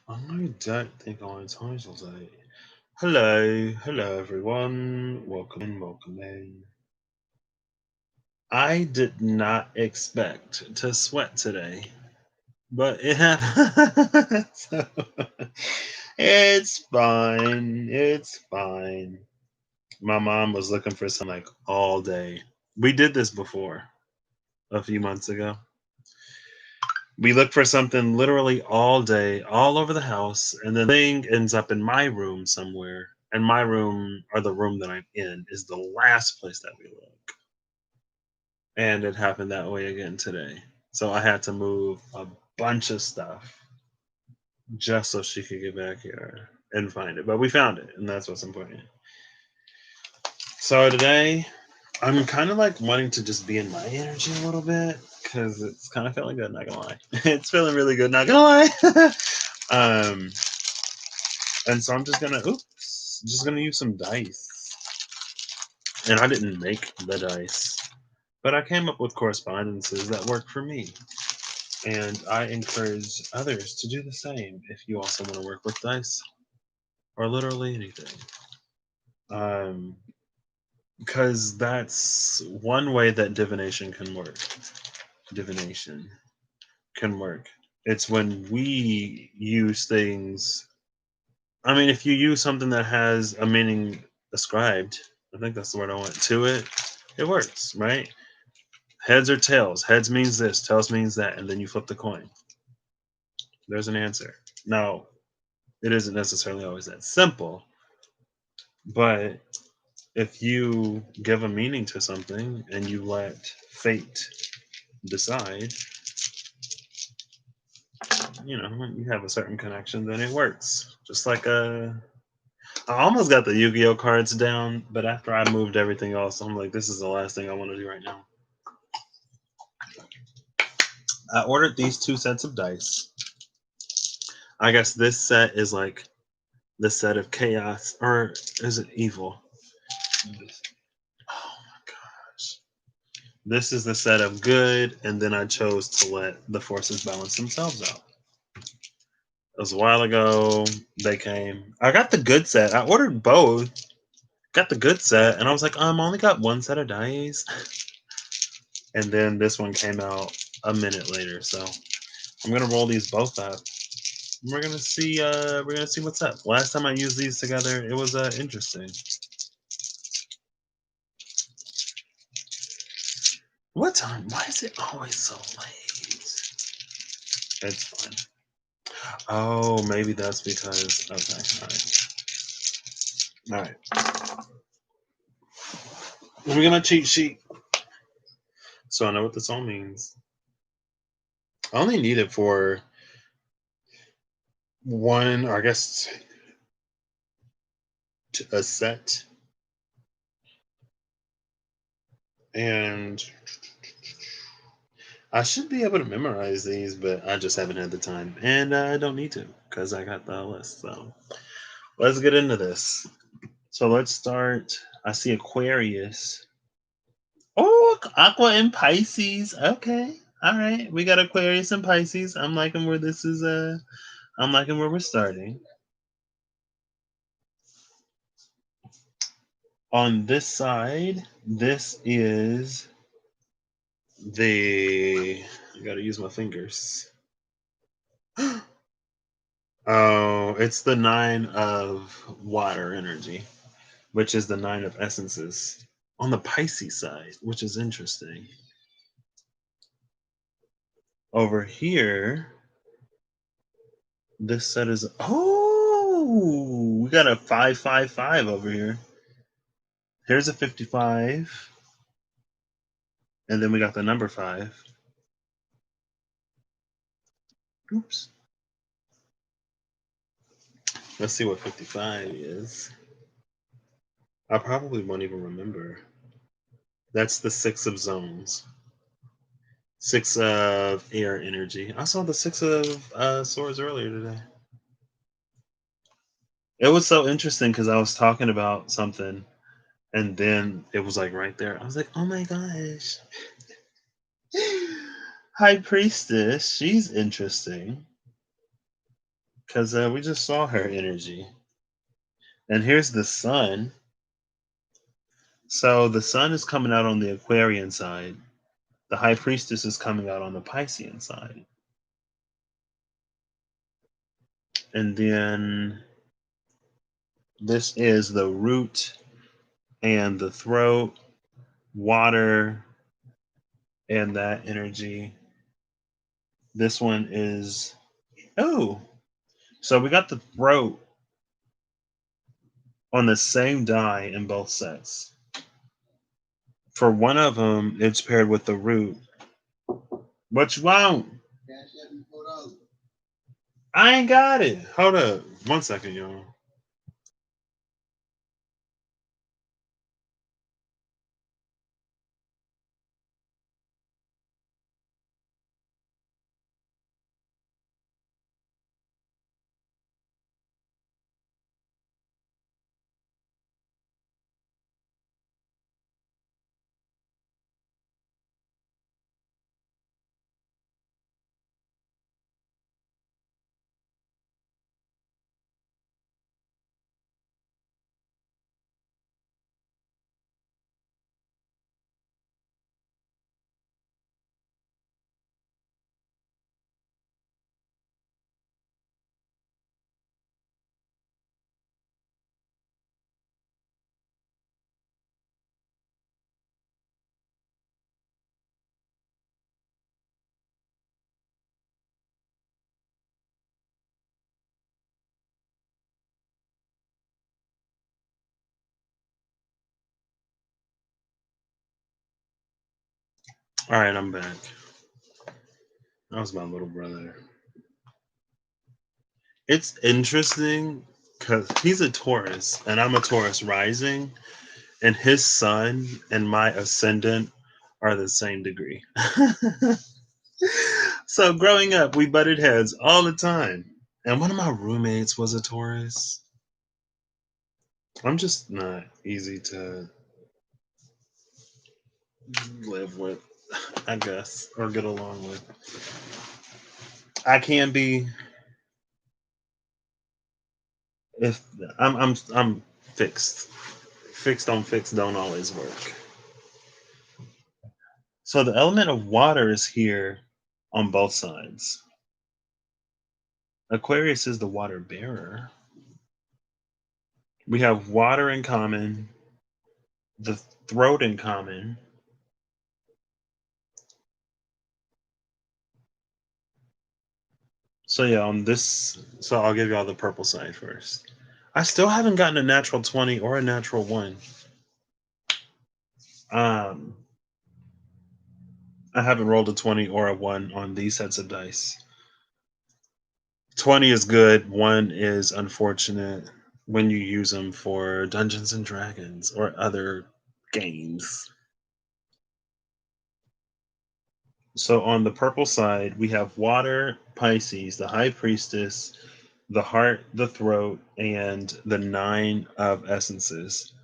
I don't think I entitled it. Hello everyone. Welcome in. I did not expect to sweat today, but it happened. So, it's fine. It's fine. My mom was looking for some like all day. We did this before a few months ago. We look for something literally all day, all over the house, and then the thing ends up in my room somewhere. And my room, or the room that I'm in, is the last place that we look. And it happened that way again today. So I had to move a bunch of stuff just so she could get back here and find it. But we found it, and that's what's important. So today, I'm kind of like wanting to just be in my energy a little bit because it's kind of feeling good, not gonna lie. It's feeling really good, not gonna lie. um, and so I'm just gonna use some dice. And I didn't make the dice, but I came up with correspondences that work for me. And I encourage others to do the same if you also want to work with dice or literally anything. Um, because that's one way that divination can work. Divination can work. It's when we use things. I mean, if you use something that has a meaning ascribed, I think that's the word I want to it works, right? Heads or tails. Heads means this, tails means that, and then you flip the coin. There's an answer. Now, it isn't necessarily always that simple, but if you give a meaning to something and you let fate decide, you have a certain connection, then it works. Just like I almost got the Yu-Gi-Oh cards down, but after I moved everything else, I'm like, this is the last thing I want to do right now. I ordered these 2 sets of dice. I guess this set is like the set of chaos, or is it evil? Oh my gosh. This is the set of good, and then I chose to let the forces balance themselves out. It was a while ago. They came. I got the good set. I ordered both. Got the good set, and I was like, I only got 1 set of dice. And then this one came out a minute later. So I'm gonna roll these both up. We're gonna see. We're gonna see what's up. Last time I used these together, it was interesting. What time? Why is it always so late? It's fine. Oh, maybe that's because. Okay. All right. Let me get my cheat sheet so I know what this all means. I only need it for one, or I guess a set, and I should be able to memorize these, but I just haven't had the time, and I don't need to because I got the list. So let's get into this. So let's start. I see Aquarius. Oh, Aqua and Pisces. Okay, all right. We got Aquarius and Pisces. I'm liking where this is. I'm liking where we're starting. On this side, this is I gotta use my fingers. Oh, it's the 9 of water energy, which is the 9 of essences. On the Pisces side, which is interesting. Over here, this set is we got a 555 over here. Here's a 55, and then we got the number 5. Oops. Let's see what 55 is. I probably won't even remember. That's the 6 of zones. 6 of air energy. I saw the 6 of swords earlier today. It was so interesting because I was talking about something, and then it was like right there. I was like, oh my gosh. High Priestess, she's interesting. because we just saw her energy. And here's the sun. So the sun is coming out on the Aquarian side. The high priestess is coming out on the Piscean side. And then this is the root and the throat, water, and that energy. This one is, oh, so we got the throat on the same die in both sets. For one of them, it's paired with the root. What you want? I ain't got it. Hold up. 1 second, y'all. All right, I'm back. That was my little brother. It's interesting because he's a Taurus and I'm a Taurus rising, and his sun and my ascendant are the same degree. So growing up, we butted heads all the time. And one of my roommates was a Taurus. I'm just not easy to live with, I guess, or get along with. I can be if I'm fixed. Fixed on fixed don't always work. So the element of water is here on both sides. Aquarius is the water bearer. We have water in common, the throat in common. So yeah, on this, so I'll give y'all the purple side first. I still haven't gotten a natural 20 or a natural 1. Um, I haven't rolled a 20 or a 1 on these sets of dice. 20 is good, 1 is unfortunate when you use them for Dungeons and Dragons or other games. So on the purple side, we have water, Pisces, the high priestess, the heart, the throat, and the 9 of essences.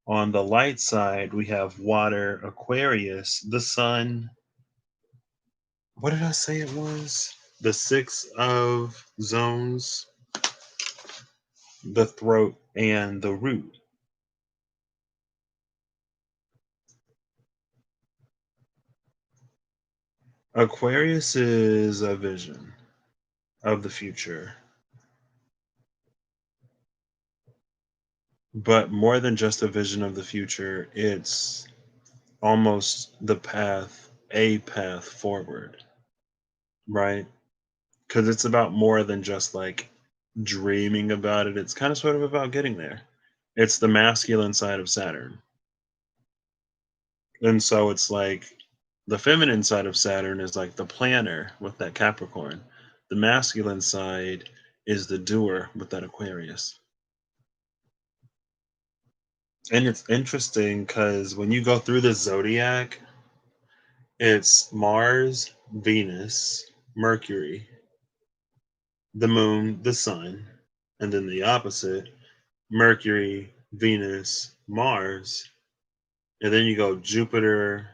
On the light side, we have water, Aquarius, the sun. What did I say it was? The 6 of zones, the throat, and the root. Aquarius is a vision of the future, but more than just a vision of the future, it's almost the path, a path forward, right? Because it's about more than just like dreaming about it. It's kind of sort of about getting there. It's the masculine side of Saturn. And so it's like the feminine side of Saturn is like the planner with that Capricorn. The masculine side is the doer with that Aquarius. And it's interesting because when you go through the zodiac, it's Mars, Venus, Mercury, the moon, the sun, and then the opposite Mercury, Venus, Mars, and then you go Jupiter,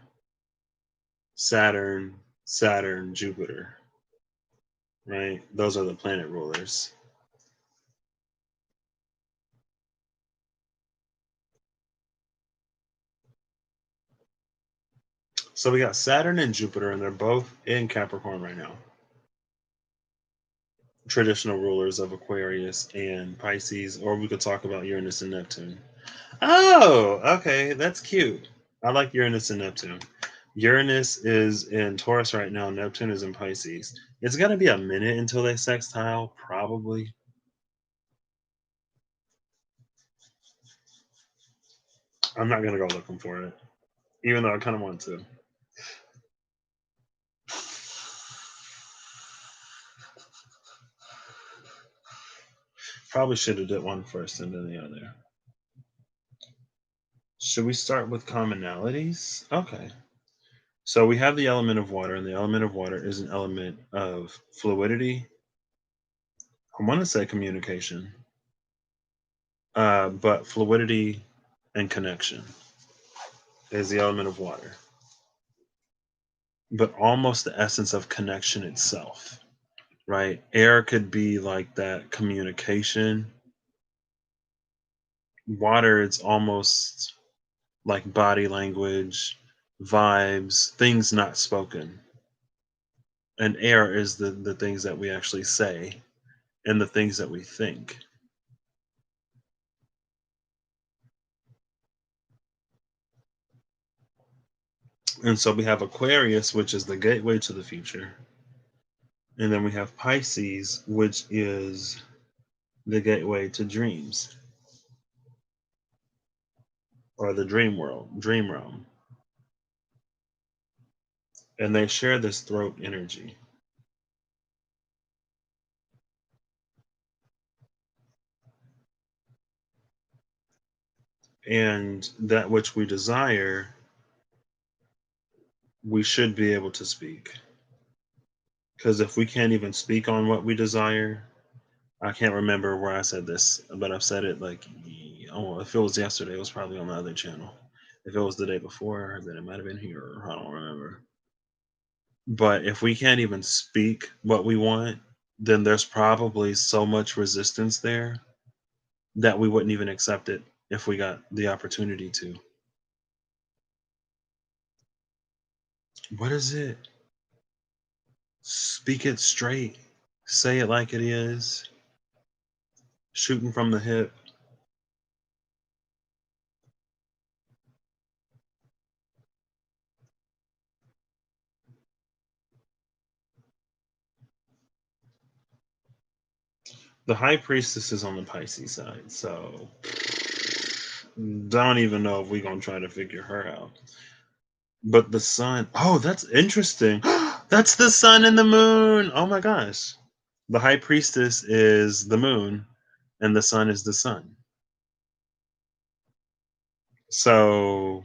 Saturn, Jupiter, right? Those are the planet rulers. So we got Saturn and Jupiter, and they're both in Capricorn right now. Traditional rulers of Aquarius and Pisces, or we could talk about Uranus and Neptune. Oh, okay, that's cute. I like Uranus and Neptune. Uranus is in Taurus right now, Neptune is in Pisces. It's gonna be a minute until they sextile, probably. I'm not gonna go looking for it, even though I kind of want to. Probably should have did one first and then the other. Should we start with commonalities? Okay. So we have the element of water, and the element of water is an element of fluidity. I want to say communication, but fluidity and connection is the element of water, but almost the essence of connection itself, right? Air could be like that communication. Water, it's almost like body language, vibes, things not spoken. And air is the things that we actually say and the things that we think. And so we have Aquarius, which is the gateway to the future. And then we have Pisces, which is the gateway to dreams or the dream world, dream realm. And they share this throat energy. And that which we desire, we should be able to speak. Because if we can't even speak on what we desire, I can't remember where I said this, but I've said it like, oh, if it was yesterday, it was probably on the other channel. If it was the day before, then it might have been here. I don't remember. But if we can't even speak what we want, then there's probably so much resistance there that we wouldn't even accept it if we got the opportunity to. What is it? Speak it straight. Say it like it is. Shooting from the hip. The high priestess is on the Pisces side, so don't even know if we're gonna try to figure her out. But the sun, oh, that's interesting. That's the sun and the moon. Oh my gosh. The high priestess is the moon, and the sun is the sun. So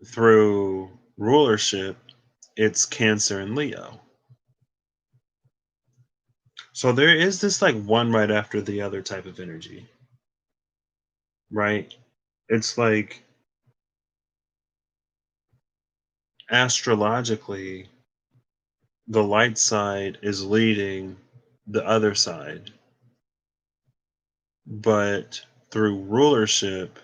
through rulership, it's Cancer and Leo. So there is this like one right after the other type of energy, right? It's like astrologically, the light side is leading the other side, but through rulership,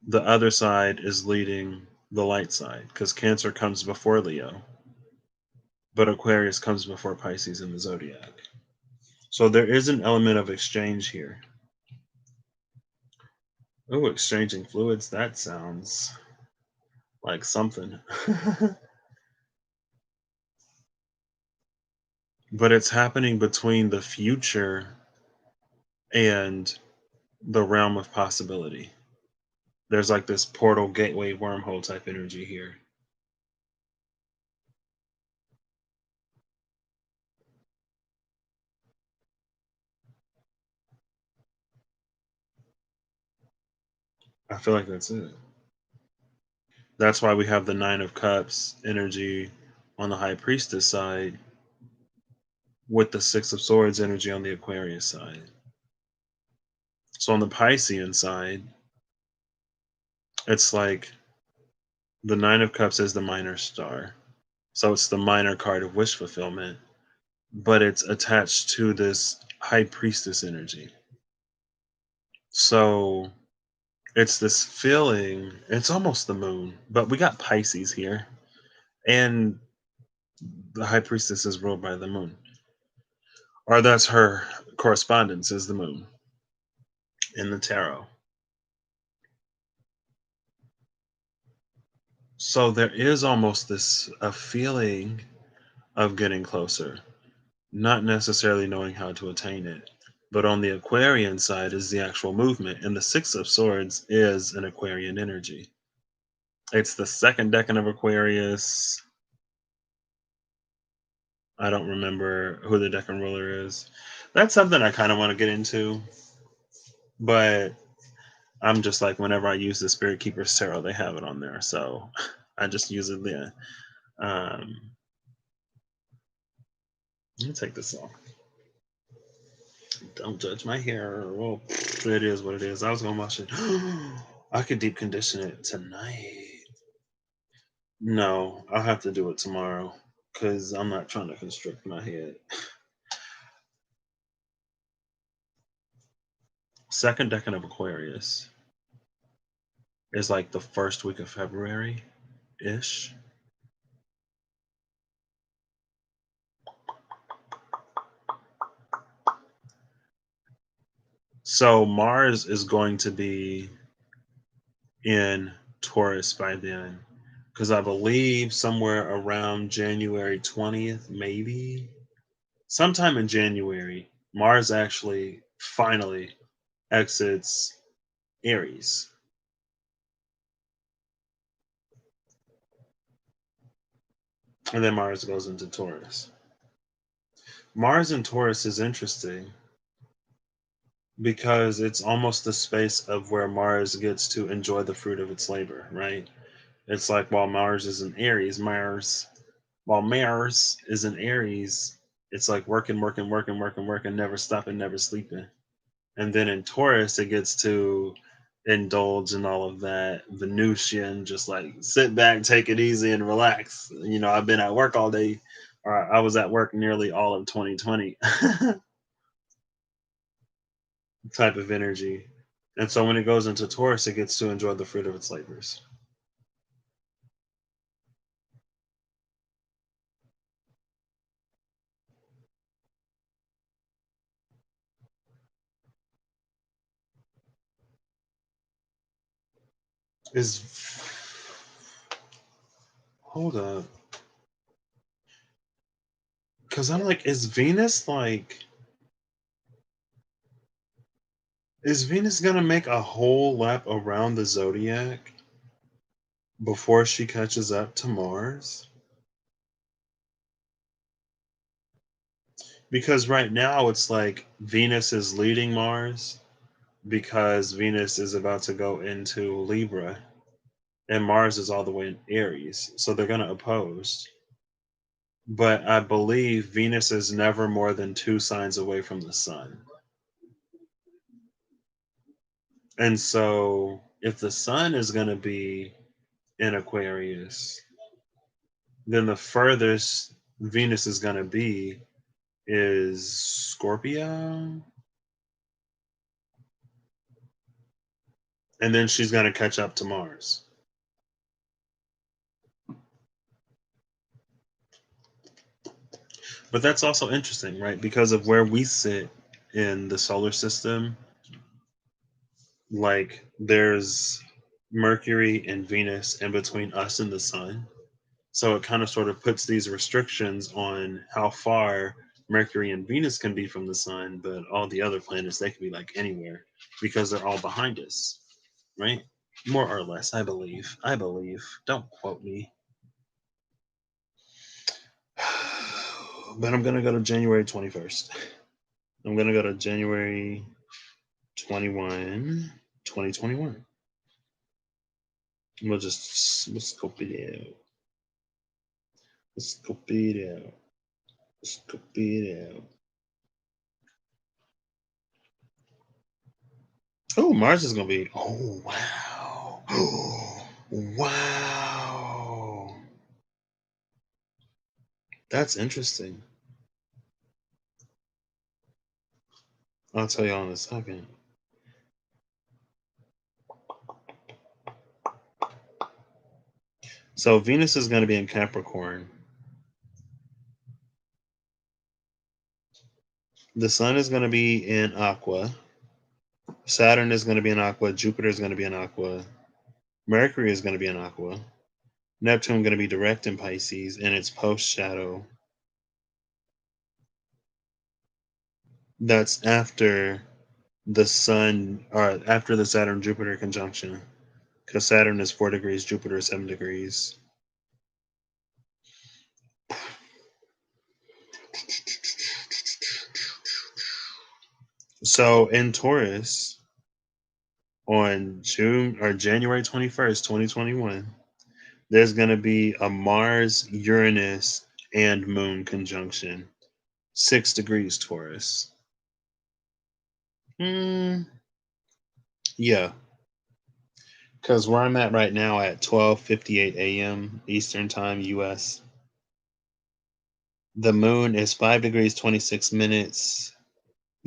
the other side is leading the light side because Cancer comes before Leo, but Aquarius comes before Pisces in the zodiac. So there is an element of exchange here. Oh, exchanging fluids, that sounds like something. But it's happening between the future and the realm of possibility. There's like this portal, gateway, wormhole type energy here. I feel like that's it. That's why we have the Nine of Cups energy on the High Priestess side with the Six of Swords energy on the Aquarius side. So on the Piscean side, it's like the Nine of Cups is the minor star. So it's the minor card of wish fulfillment, but it's attached to this High Priestess energy. So It's this feeling, it's almost the moon, but we got Pisces here, and the high priestess is ruled by the moon. Or that's her correspondence is the moon in the tarot. So there is almost this a feeling of getting closer, not necessarily knowing how to attain it. But on the Aquarian side is the actual movement, and the Six of Swords is an Aquarian energy. It's the second decan of Aquarius. I don't remember who the decan ruler is. That's something I kind of want to get into, but I'm just like, whenever I use the Spirit Keeper's Tarot, they have it on there. So I just use it there. Let me take this off. Don't judge my hair. Well, it is what it is. I was gonna wash it. I could deep condition it tonight. No, I'll have to do it tomorrow because I'm not trying to constrict my head. Second decan of Aquarius is like the first week of February ish. So Mars is going to be in Taurus by then because I believe somewhere around January 20th, maybe sometime in January, Mars actually finally exits Aries. And then Mars goes into Taurus. Mars in Taurus is interesting because it's almost the space of where Mars gets to enjoy the fruit of its labor, right? It's like while Mars is in Aries, while Mars is in Aries, it's like working, working, working, working, working, never stopping, never sleeping. And then in Taurus, it gets to indulge in all of that Venusian, just like sit back, take it easy, and relax. I've been at work all day, or I was at work nearly all of 2020 type of energy. And so when it goes into Taurus, it gets to enjoy the fruit of its labors. Is hold up, because I'm like, is Venus gonna make a whole lap around the zodiac before she catches up to Mars? Because right now it's like Venus is leading Mars because Venus is about to go into Libra and Mars is all the way in Aries. So they're going to oppose. But I believe Venus is never more than two signs away from the sun. And so if the sun is going to be in Aquarius, then the furthest Venus is going to be is Scorpio. And then she's going to catch up to Mars. But that's also interesting, right? Because of where we sit in the solar system, like there's Mercury and Venus in between us and the sun. So it kind of sort of puts these restrictions on how far Mercury and Venus can be from the sun, but all the other planets, they can be like anywhere because they're all behind us, right? More or less, I believe. I believe. Don't quote me. But I'm going to go to January 21st. I'm going to go to January 21, 2021. We'll scope it out. Let's scope it out. Scope it out. Oh, Mars is gonna be. Oh wow. Oh wow. That's interesting. I'll tell you all in a second. So Venus is going to be in Capricorn. The Sun is going to be in Aqua. Saturn is going to be in Aqua. Jupiter is going to be in Aqua. Mercury is going to be in Aqua. Neptune going to be direct in Pisces, and its post shadow. That's after the Sun, or after the Saturn Jupiter conjunction, because Saturn is 4 degrees, Jupiter is 7 degrees. So in Taurus, on January 21st, 2021, there's going to be a Mars, Uranus, and Moon conjunction, 6 degrees Taurus. Yeah, because where I'm at right now at 12:58 a.m. Eastern Time, U.S., the Moon is 5 degrees 26 minutes.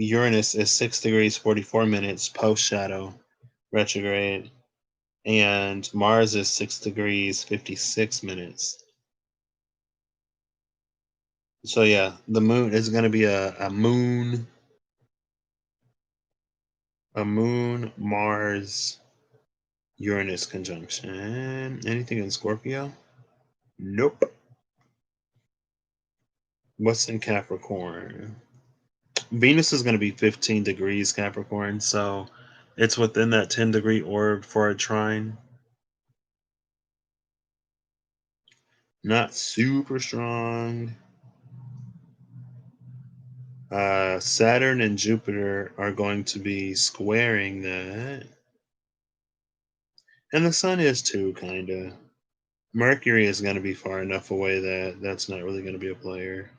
Uranus is 6 degrees 44 minutes post shadow retrograde, and Mars is 6 degrees 56 minutes. So yeah, the Moon is going to be a Moon Mars Uranus conjunction. Anything in Scorpio? Nope. What's in Capricorn? Venus is going to be 15 degrees Capricorn, so it's within that 10-degree orb for a trine. Not super strong. Saturn and Jupiter are going to be squaring that. And the Sun is too, kind of. Mercury is going to be far enough away that that's not really going to be a player.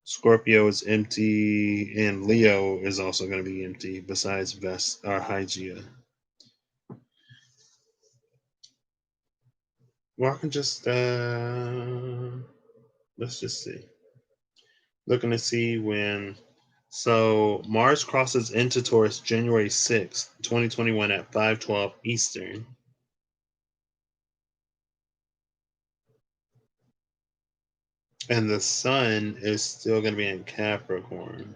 Scorpio is empty, and Leo is also going to be empty, besides Hygeia. Well, I can just let's just see. Looking to see when. So Mars crosses into Taurus January 6th, 2021 at 5:12 Eastern. And the Sun is still going to be in Capricorn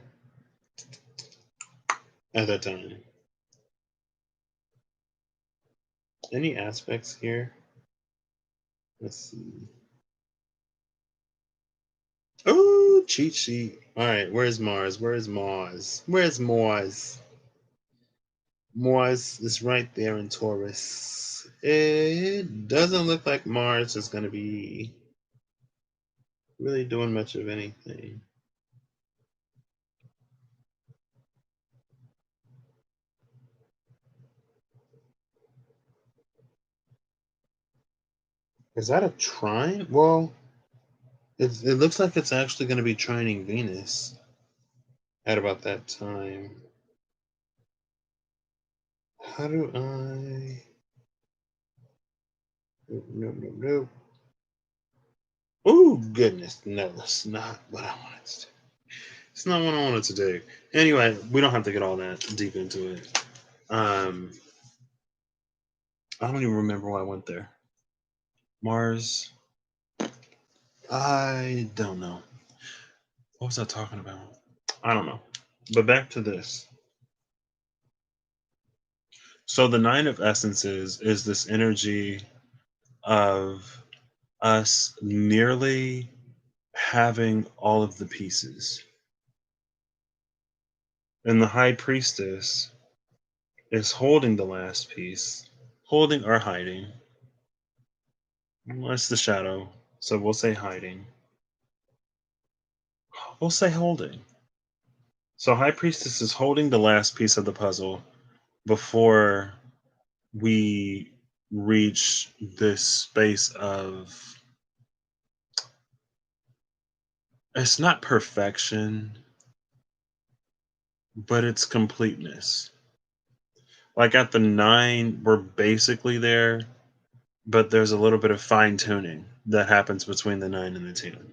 at that time. Any aspects here? Let's see. Oh, cheat sheet. All right, where's Mars? Where's Mars? Where's Mars? Mars is right there in Taurus. It doesn't look like Mars is going to be really doing much of anything. Is that a trine? Well, it looks like it's actually going to be trining Venus at about that time. How do I? Nope, nope, nope, nope. Oh, goodness. No, that's not what I wanted to do. It's not what I wanted to do. Anyway, we don't have to get all that deep into it. Um, I don't even remember why I went there. Mars. I don't know. What was I talking about? I don't know. But back to this. So the Nine of Essences is this energy of us nearly having all of the pieces. And the High Priestess is holding the last piece, holding or hiding. Well, it's the shadow, so we'll say hiding. We'll say holding. So High Priestess is holding the last piece of the puzzle before we reach this space of, it's not perfection, but it's completeness. Like at the 9, we're basically there, but there's a little bit of fine tuning that happens between the 9 and the 10.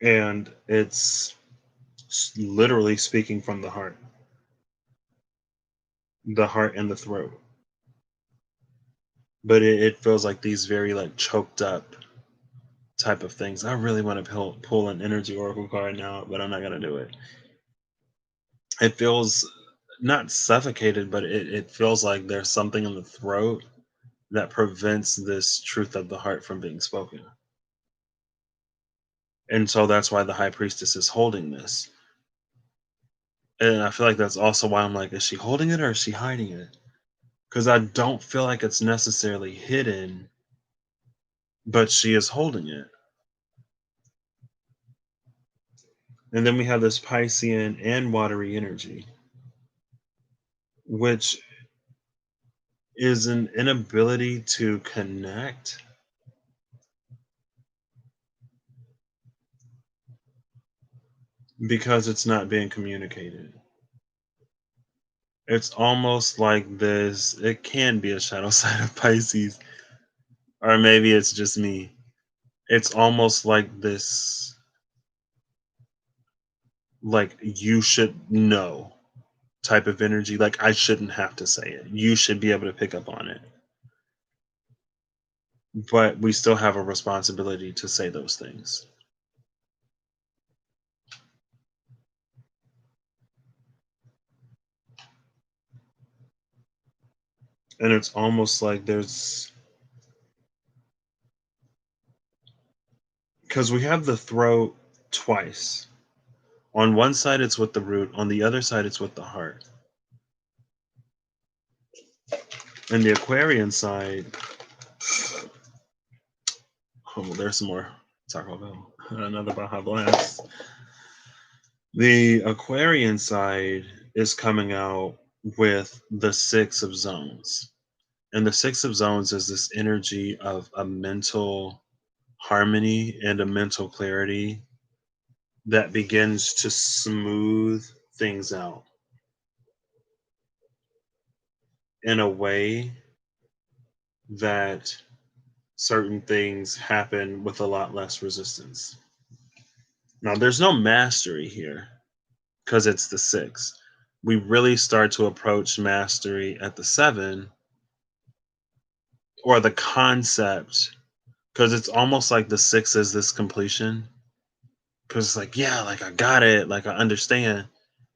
And it's literally speaking from the heart. the heart and the throat. But it feels like these very like choked up type of things. I really want to pull an energy oracle card now, but I'm not gonna do it. It feels not suffocated, but it feels like there's something in the throat that prevents this truth of the heart from being spoken. And so that's why the high priestess is holding this. And I feel like that's also why I'm like, is she holding it or is she hiding it? Because I don't feel like it's necessarily hidden, but she is holding it. And then we have this Piscean and watery energy, which is an inability to connect because it's not being communicated. It's almost like this, it can be a shadow side of Pisces, or maybe it's just me. It's almost like this, like you should know type of energy. Like I shouldn't have to say it. You should be able to pick up on it. But we still have a responsibility to say those things. And it's almost like there's, because we have the throat twice. On one side, it's with the root. On the other side, it's with the heart. And the Aquarian side, oh, well, there's some more Taco Bell. Another Baja Blast. The Aquarian side is coming out with the Six of Zones. And the Six of Zones is this energy of a mental harmony and a mental clarity that begins to smooth things out in a way that certain things happen with a lot less resistance. Now, there's no mastery here because it's the six. We really start to approach mastery at the seven, or the concept, because it's almost like the six is this completion. Because it's like, yeah, like I got it, like I understand.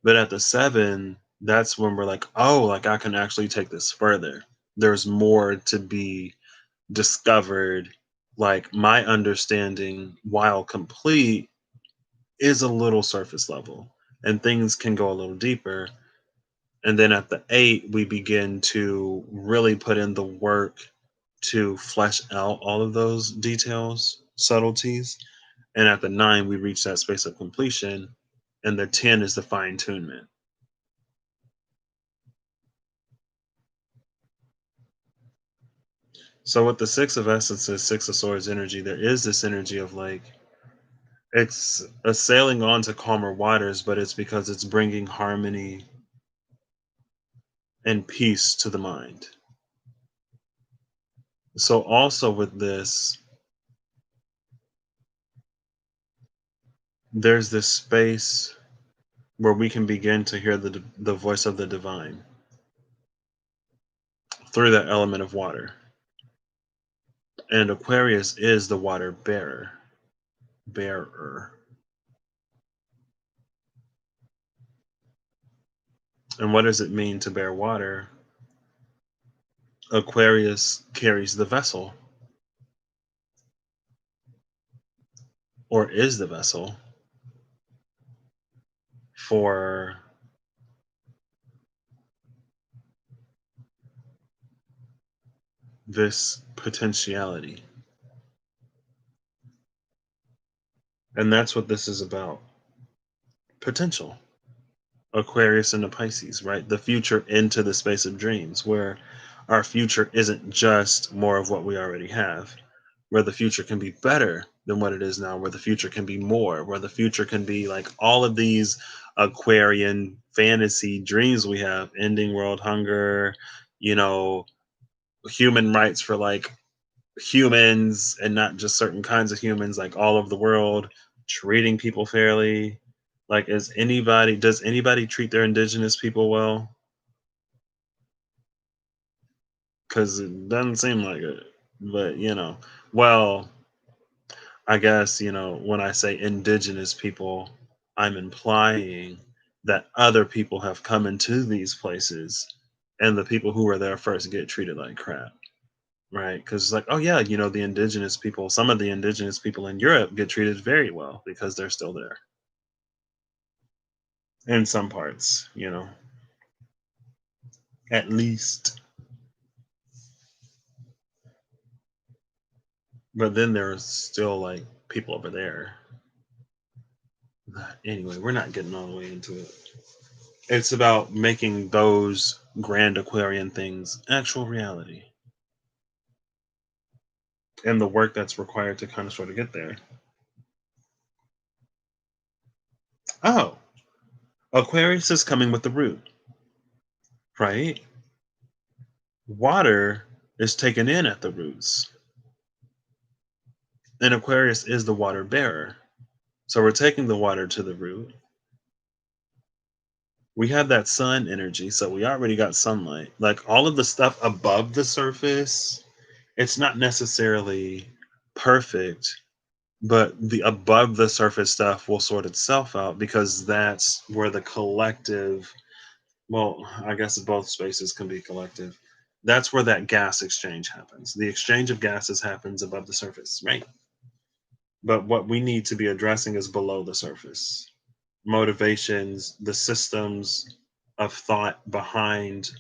But at the seven, that's when we're like, oh, like I can actually take this further. There's more to be discovered. Like my understanding, while complete, is a little surface level, and things can go a little deeper. And then at the eight, we begin to really put in the work to flesh out all of those details, subtleties. And at the nine, we reach that space of completion. And the 10 is the fine tunement. So with the six of essences, six of swords energy, there is this energy of like, it's a sailing on to calmer waters, but it's because it's bringing harmony and peace to the mind. So also with this, there's this space where we can begin to hear the voice of the divine through that element of water. And Aquarius is the water bearer. And what does it mean to bear water? Aquarius carries the vessel, or is the vessel for this potentiality. And that's what this is about. Potential. Aquarius and the Pisces, right? The future into the space of dreams, where our future isn't just more of what we already have, where the future can be better than what it is now, where the future can be more, where the future can be like all of these Aquarian fantasy dreams we have, ending world hunger, you know, human rights for like humans and not just certain kinds of humans, like all over the world, treating people fairly. Like, does anybody treat their indigenous people well? because it doesn't seem like it. But well, I guess when I say indigenous people, I'm implying that other people have come into these places, and the people who were there first get treated like crap. Right, because it's like, oh yeah, the indigenous people, some of the indigenous people in Europe get treated very well because they're still there in some parts, at least. But then there's still like people over there. Anyway, we're not getting all the way into it. It's about making those grand Aquarian things actual reality and the work that's required to kind of sort of get there. Oh, Aquarius is coming with the root, right? Water is taken in at the roots, and Aquarius is the water bearer. So we're taking the water to the root. We have that sun energy, so we already got sunlight. Like all of the stuff above the surface, it's not necessarily perfect, but the above the surface stuff will sort itself out because that's where the collective, well, I guess both spaces can be collective. That's where that gas exchange happens. The exchange of gases happens above the surface, right? But what we need to be addressing is below the surface. Motivations, the systems of thought behind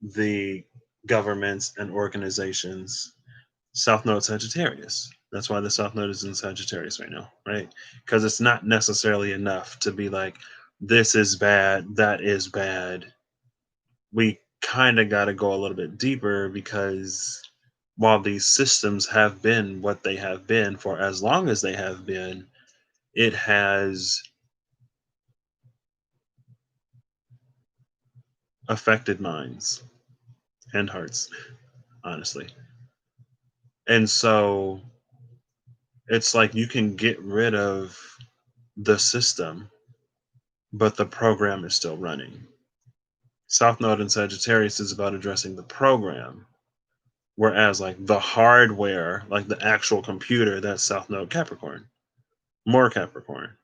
the governments and organizations. South Node Sagittarius. That's why the South Node is in Sagittarius right now, right? Because it's not necessarily enough to be like, this is bad, that is bad. We kind of got to go a little bit deeper because while these systems have been what they have been for as long as they have been, it has affected minds and hearts, honestly. And so it's like you can get rid of the system, but the program is still running. South Node in Sagittarius is about addressing the program, whereas like the hardware, like the actual computer, that's South Node Capricorn, more Capricorn,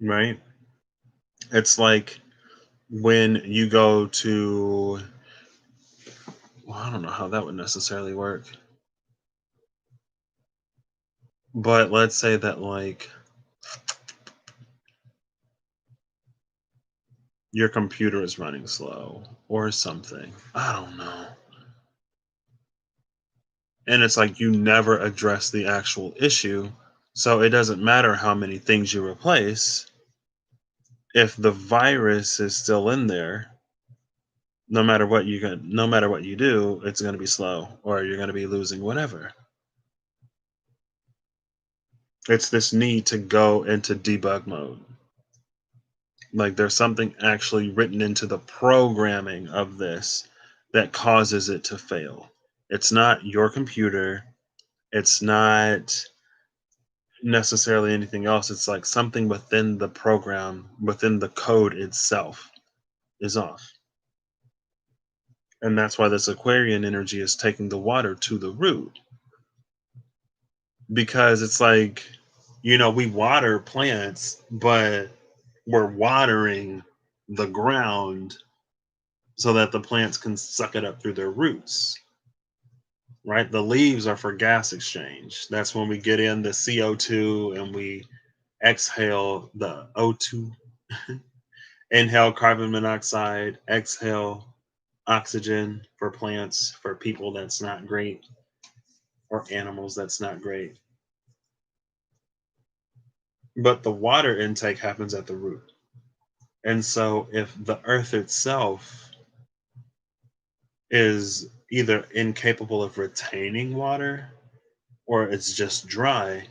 right? It's like when you go to, well, I don't know how that would necessarily work, but let's say that like your computer is running slow or something. I don't know. And it's like you never address the actual issue. So it doesn't matter how many things you replace. If the virus is still in there, no matter what you do, it's going to be slow or you're going to be losing whatever. It's this need to go into debug mode. Like there's something actually written into the programming of this that causes it to fail. It's not your computer. It's not necessarily anything else. It's like something within the program, within the code itself, is off. And that's why this Aquarian energy is taking the water to the root. Because it's like, we water plants, but we're watering the ground so that the plants can suck it up through their roots. Right? The leaves are for gas exchange. That's when we get in the CO2 and we exhale the O2. Inhale carbon monoxide, exhale oxygen for plants, for people that's not great, or animals that's not great. But the water intake happens at the root. And so if the earth itself is either incapable of retaining water or it's just dry,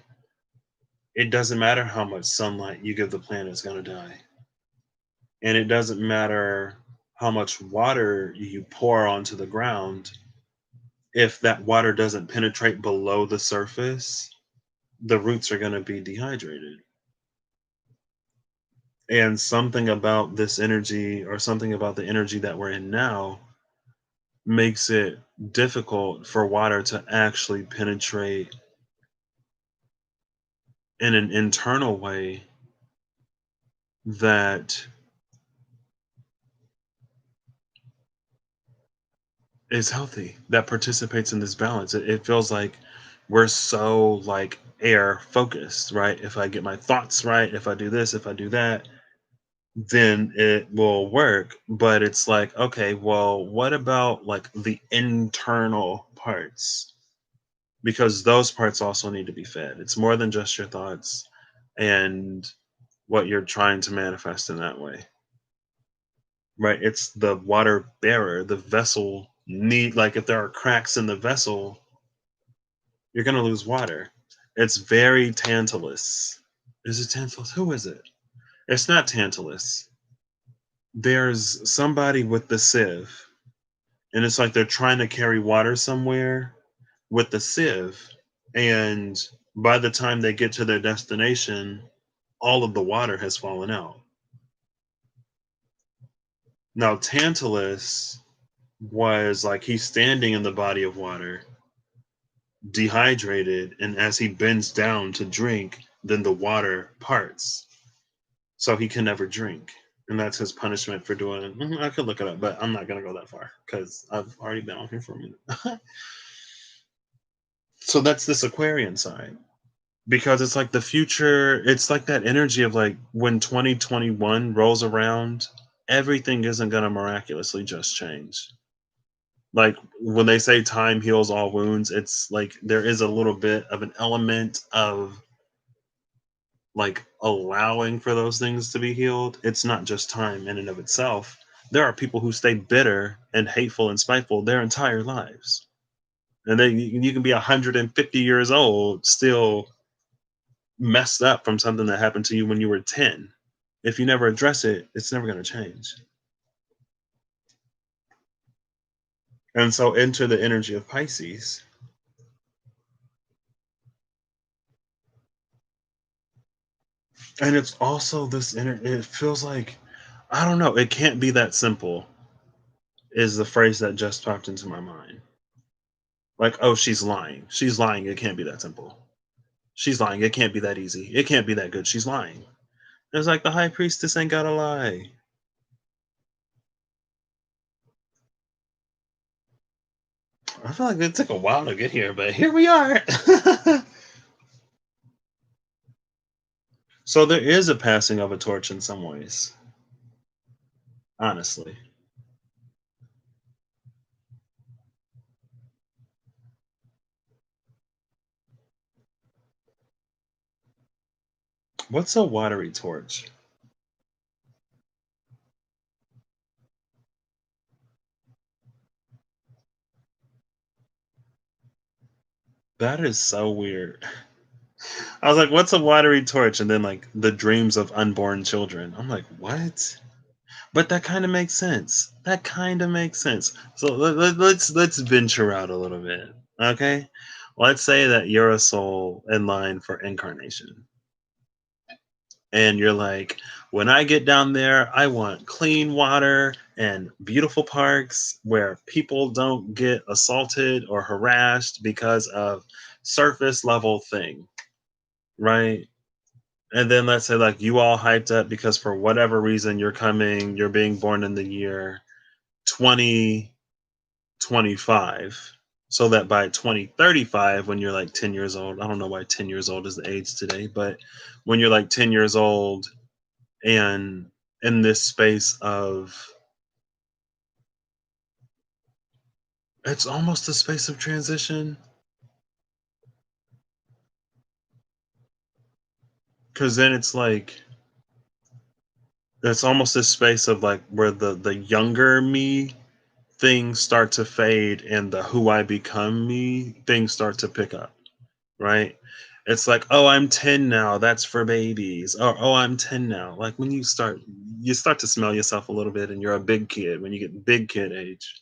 it doesn't matter how much sunlight you give the plant, it's going to die. And it doesn't matter how much water you pour onto the ground. If that water doesn't penetrate below the surface, the roots are going to be dehydrated. And something about this energy or something about the energy that we're in now makes it difficult for water to actually penetrate in an internal way that is healthy, that participates in this balance. It feels like we're so like air focused, right? If I get my thoughts right, if I do this, if I do that, then it will work. But it's like, okay, well, what about like the internal parts? Because those parts also need to be fed. It's more than just your thoughts and what you're trying to manifest in that way, right? It's the water bearer, the vessel need, like if there are cracks in the vessel, you're going to lose water. It's very Tantalus. Is it Tantalus? Who is it? It's not Tantalus. There's somebody with the sieve, and it's like they're trying to carry water somewhere with the sieve. And by the time they get to their destination, all of the water has fallen out. Now, Tantalus was like he's standing in the body of water, dehydrated, and as he bends down to drink, then the water parts. So he can never drink. And that's his punishment for doing. I could look it up, but I'm not gonna go that far because I've already been on here for a minute. So that's this Aquarian side. Because it's like the future, it's like that energy of like when 2021 rolls around, everything isn't gonna miraculously just change. Like when they say time heals all wounds, it's like there is a little bit of an element of like allowing for those things to be healed. It's not just time in and of itself. There are people who stay bitter and hateful and spiteful their entire lives. And then you can be 150 years old still messed up from something that happened to you when you were 10. If you never address it, it's never going to change. And so enter the energy of Pisces. And it's also this it feels like I don't know, it can't be that simple is the phrase that just popped into my mind. Like, oh, she's lying. She's lying. It can't be that simple. She's lying. It can't be that easy. It can't be that good. She's lying. It's like the high priestess ain't gotta lie. I feel like it took a while to get here, but here we are. So there is a passing of a torch in some ways, honestly. What's a watery torch? That is so weird. I was like, what's a watery torch? And then like the dreams of unborn children. I'm like, what? But that kind of makes sense. That kind of makes sense. So let's venture out a little bit. Okay? Let's say that you're a soul in line for incarnation. And you're like, when I get down there, I want clean water and beautiful parks where people don't get assaulted or harassed because of surface level thing, right? And then let's say like you all hyped up because for whatever reason you're being born in the year 2025. So that by 2035, when you're like 10 years old, I don't know why 10 years old is the age today, but when you're like 10 years old and in this space of it's almost a space of transition because then it's like it's almost this space of like where the younger me things start to fade and the who I become me things start to pick up, right? It's like, oh, I'm 10 now, that's for babies. Or oh, I'm 10 now. Like when you start to smell yourself a little bit and you're a big kid when you get big kid age.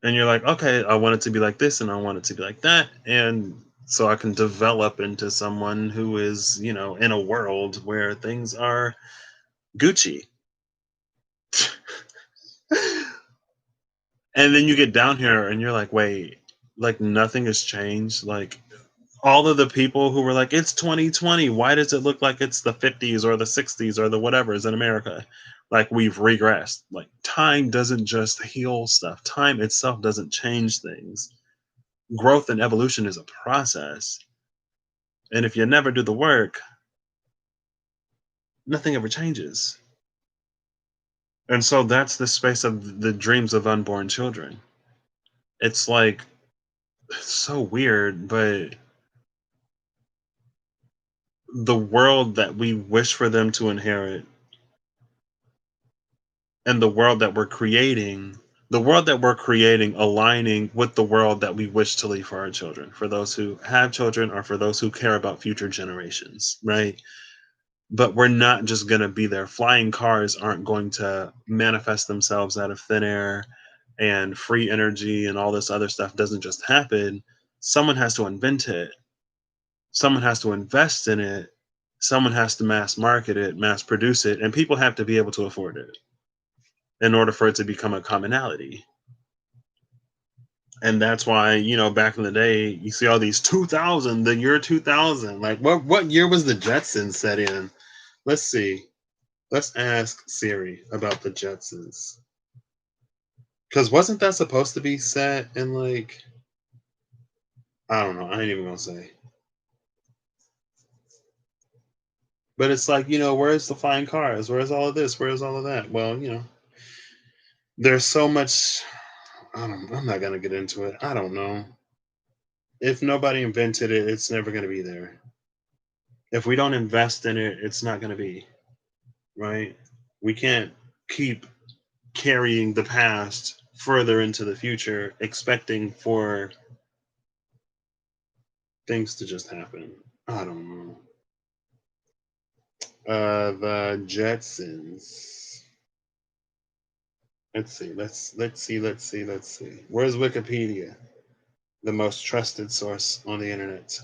And you're like, okay, I want it to be like this and I want it to be like that. And so I can develop into someone who is, in a world where things are Gucci. And then you get down here and you're like, wait, like nothing has changed. Like all of the people who were like, it's 2020. Why does it look like it's the 50s or the 60s or the whatever's in America? Like we've regressed. Like time doesn't just heal stuff, time itself doesn't change things. Growth and evolution is a process. And if you never do the work, nothing ever changes. And so that's the space of the dreams of unborn children. It's like it's so weird, but the world that we wish for them to inherit and the world that we're creating aligning with the world that we wish to leave for our children, for those who have children or for those who care about future generations, right? But we're not just going to be there. Flying cars aren't going to manifest themselves out of thin air, and free energy and all this other stuff doesn't just happen. Someone has to invent it, someone has to invest in it, someone has to mass market it, mass produce it, and people have to be able to afford it in order for it to become a commonality. And that's why, back in the day, you see all these 2000, the year 2000. Like, what year was the Jetsons set in? Let's see. Let's ask Siri about the Jetsons. Because wasn't that supposed to be set in, like, I don't know. I ain't even going to say. But it's like, where's the flying cars? Where's all of this? Where's all of that? Well, there's so much. I'm not going to get into it. I don't know. If nobody invented it, it's never going to be there. If we don't invest in it, it's not going to be, right? We can't keep carrying the past further into the future, expecting for things to just happen. I don't know. The Jetsons. Let's see. Let's see. Where's Wikipedia? The most trusted source on the internet.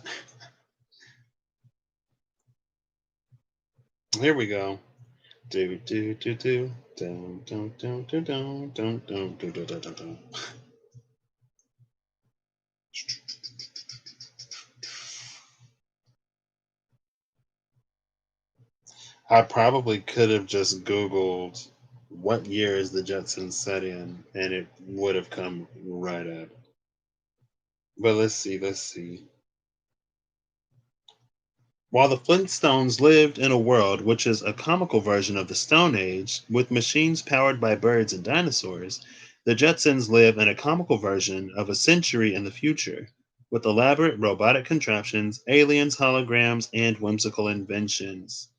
Here we go. Do do do do. Dun, dun, dun, dun, dun, dun, dun, dun, dun, dun, dun, dun. I probably could have just Googled what year is the Jetsons set in, and it would have come right up. But let's see. While the Flintstones lived in a world which is a comical version of the Stone Age, with machines powered by birds and dinosaurs, the Jetsons live in a comical version of a century in the future, with elaborate robotic contraptions, aliens, holograms, and whimsical inventions.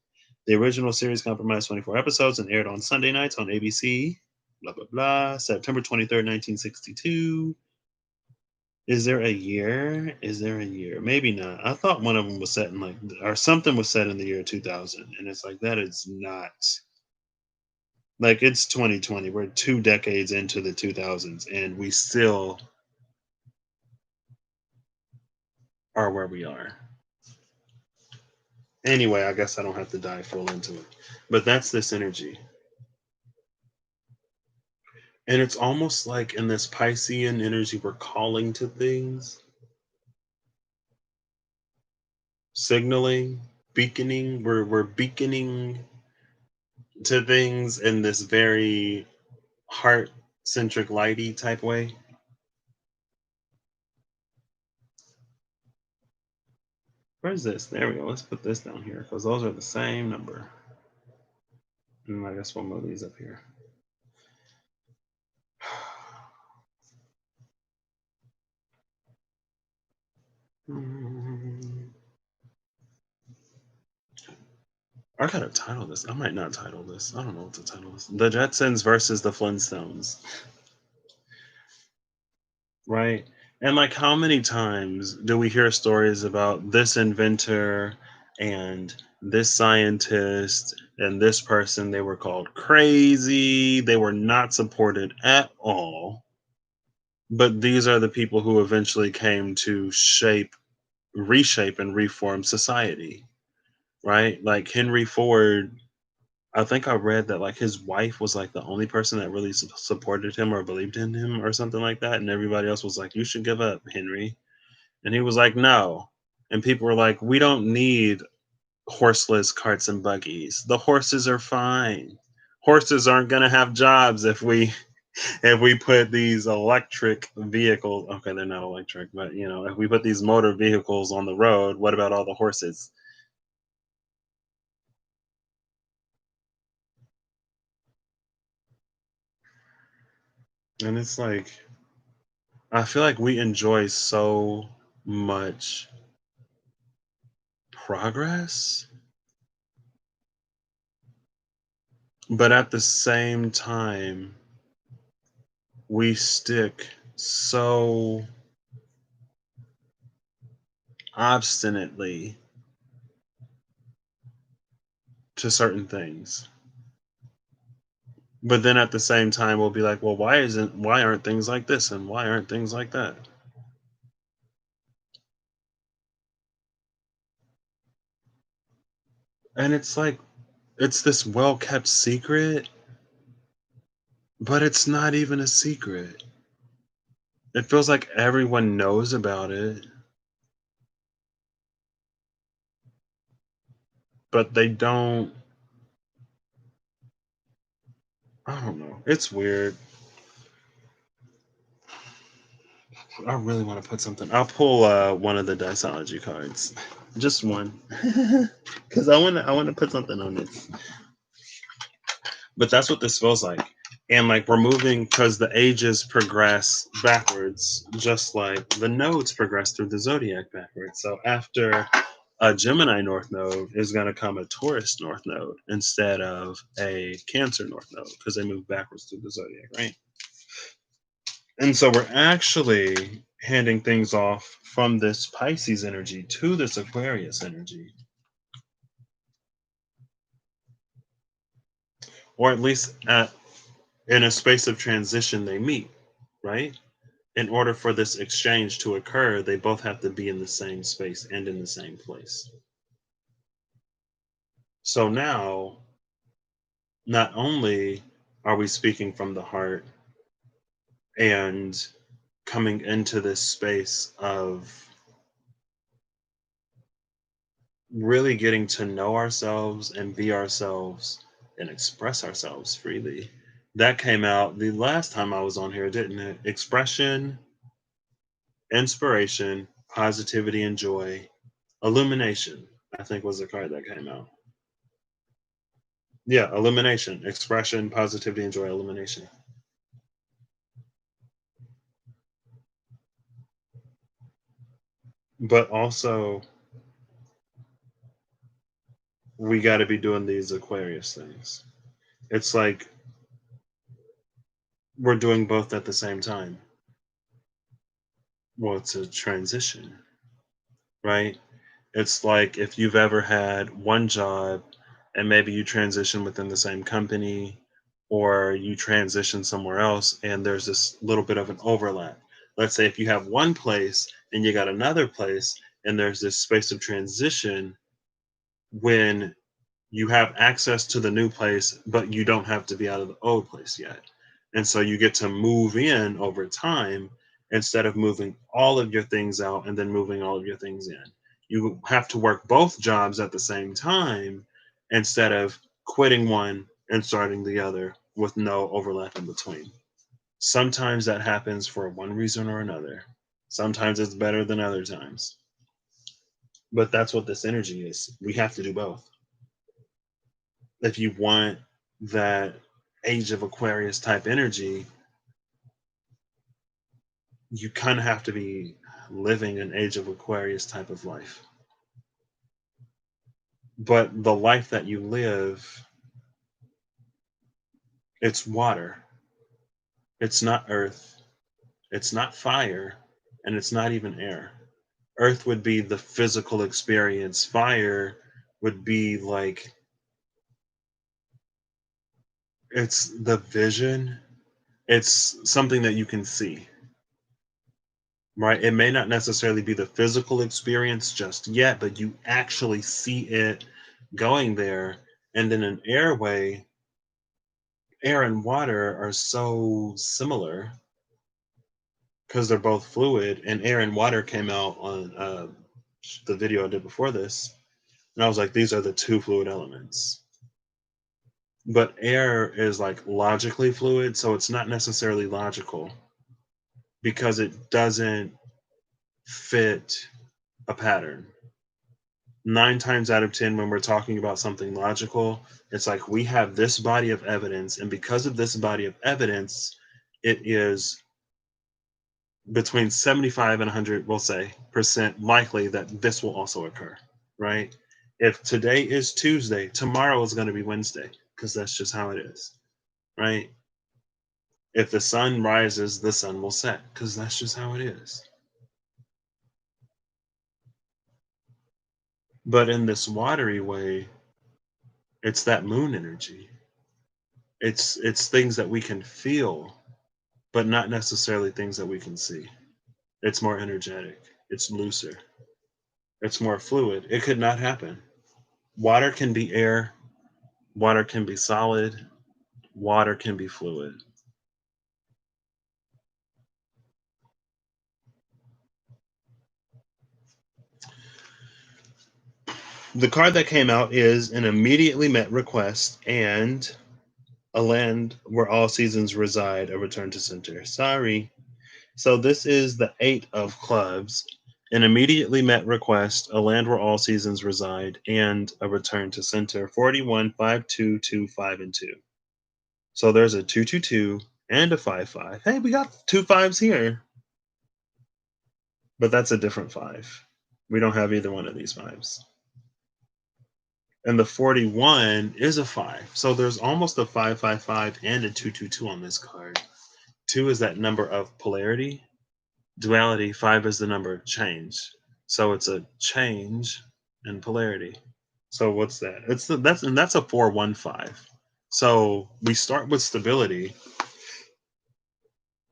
The original series comprised 24 episodes and aired on Sunday nights on ABC. Blah blah blah. September 23rd, 1962. Is there a year? Is there a year? Maybe not. I thought one of them was set in like, or something was set in the year 2000, and it's like that is not like it's 2020. We're 2 decades into the 2000s, and we still are where we are. Anyway, I guess I don't have to dive full into it, but that's this energy. And it's almost like in this Piscean energy, we're calling to things, signaling, beaconing. We're beaconing to things in this very heart centric, lighty type way. Where's this? There we go. Let's put this down here because those are the same number. And I guess we'll move these up here. I gotta title this. I might not title this. I don't know what to title this. The Jetsons versus the Flintstones. Right? And like, how many times do we hear stories about this inventor and this scientist and this person? They were called crazy, they were not supported at all. But these are the people who eventually came to shape reshape and reform society, right? Like Henry Ford, I think I read that like his wife was like the only person that really supported him or believed in him or something like that, and everybody else was like, "You should give up, Henry," and he was like, "No," and people were like, "We don't need horseless carts and buggies. The horses are fine. Horses aren't going to have jobs if we put these electric vehicles. Okay, they're not electric, but if we put these motor vehicles on the road, what about all the horses?" And it's like I feel like we enjoy so much progress, but at the same time, we stick so obstinately to certain things. But then at the same time, we'll be like, well, why aren't things like this and why aren't things like that? And it's like it's this well kept secret, but it's not even a secret. It feels like everyone knows about it, but they don't. I don't know. It's weird. I really want to put something. I'll pull one of the Diceology cards, just one, because I want to put something on this. But that's what this feels like, and like we're moving because the ages progress backwards, just like the nodes progress through the zodiac backwards. So after a Gemini North Node is going to come a Taurus North Node instead of a Cancer North Node because they move backwards through the zodiac, right? And so we're actually handing things off from this Pisces energy to this Aquarius energy, or at least in a space of transition they meet, right? In order for this exchange to occur, they both have to be in the same space and in the same place. So now, not only are we speaking from the heart and coming into this space of really getting to know ourselves and be ourselves and express ourselves freely. That came out the last time I was on here, didn't it? Expression, inspiration, positivity, and joy. Illumination, I think, was the card that came out. Yeah, illumination, expression, positivity, and joy, illumination. But also, we got to be doing these Aquarius things. It's like we're doing both at the same time. Well, it's a transition, right? It's like if you've ever had one job and maybe you transition within the same company or you transition somewhere else and there's this little bit of an overlap. Let's say if you have one place and you got another place and there's this space of transition when you have access to the new place, but you don't have to be out of the old place yet. And so you get to move in over time instead of moving all of your things out and then moving all of your things in. You have to work both jobs at the same time instead of quitting one and starting the other with no overlap in between. Sometimes that happens for one reason or another. Sometimes it's better than other times. But that's what this energy is. We have to do both. If you want that age of Aquarius type energy, you kind of have to be living an age of Aquarius type of life. But the life that you live, it's water. It's not earth. It's not fire. And it's not even air. Earth would be the physical experience. Fire would be like it's the vision. It's something that you can see. right? It may not necessarily be the physical experience just yet, but you actually see it going there. And then an airway, air and water are so similar because they're both fluid, and air and water came out on the video I did before this. And I was like, these are the two fluid elements. But air is like logically fluid, so it's not necessarily logical because it doesn't fit a pattern. 9 times out of 10, when we're talking about something logical, it's like we have this body of evidence, and because of this body of evidence, it is between 75 and 100, we'll say, percent likely that this will also occur, right? If today is Tuesday, tomorrow is going to be Wednesday because that's just how it is, right? If the sun rises, the sun will set because that's just how it is. But in this watery way, it's that moon energy. It's things that we can feel, but not necessarily things that we can see. It's more energetic. It's looser. It's more fluid. It could not happen. Water can be air. Water can be solid. Water can be fluid. The card that came out is an immediately met request and a land where all seasons reside, a return to center. Sorry. So this is the Eight of Clubs, an immediately met request, a land where all seasons reside, and a return to center. 41, 5, 2, 2, 5, and 2. So there's a 222 and a 5, 5. Hey, we got two fives here, but that's a different five. We don't have either one of these fives. And the 41 is a five. So there's almost a 5, 5, 5 and a 222 on this card. Two is that number of polarity. Duality, five is the number of change. So it's a change in polarity. So what's that? That's a 4, 1, 5. So we start with stability,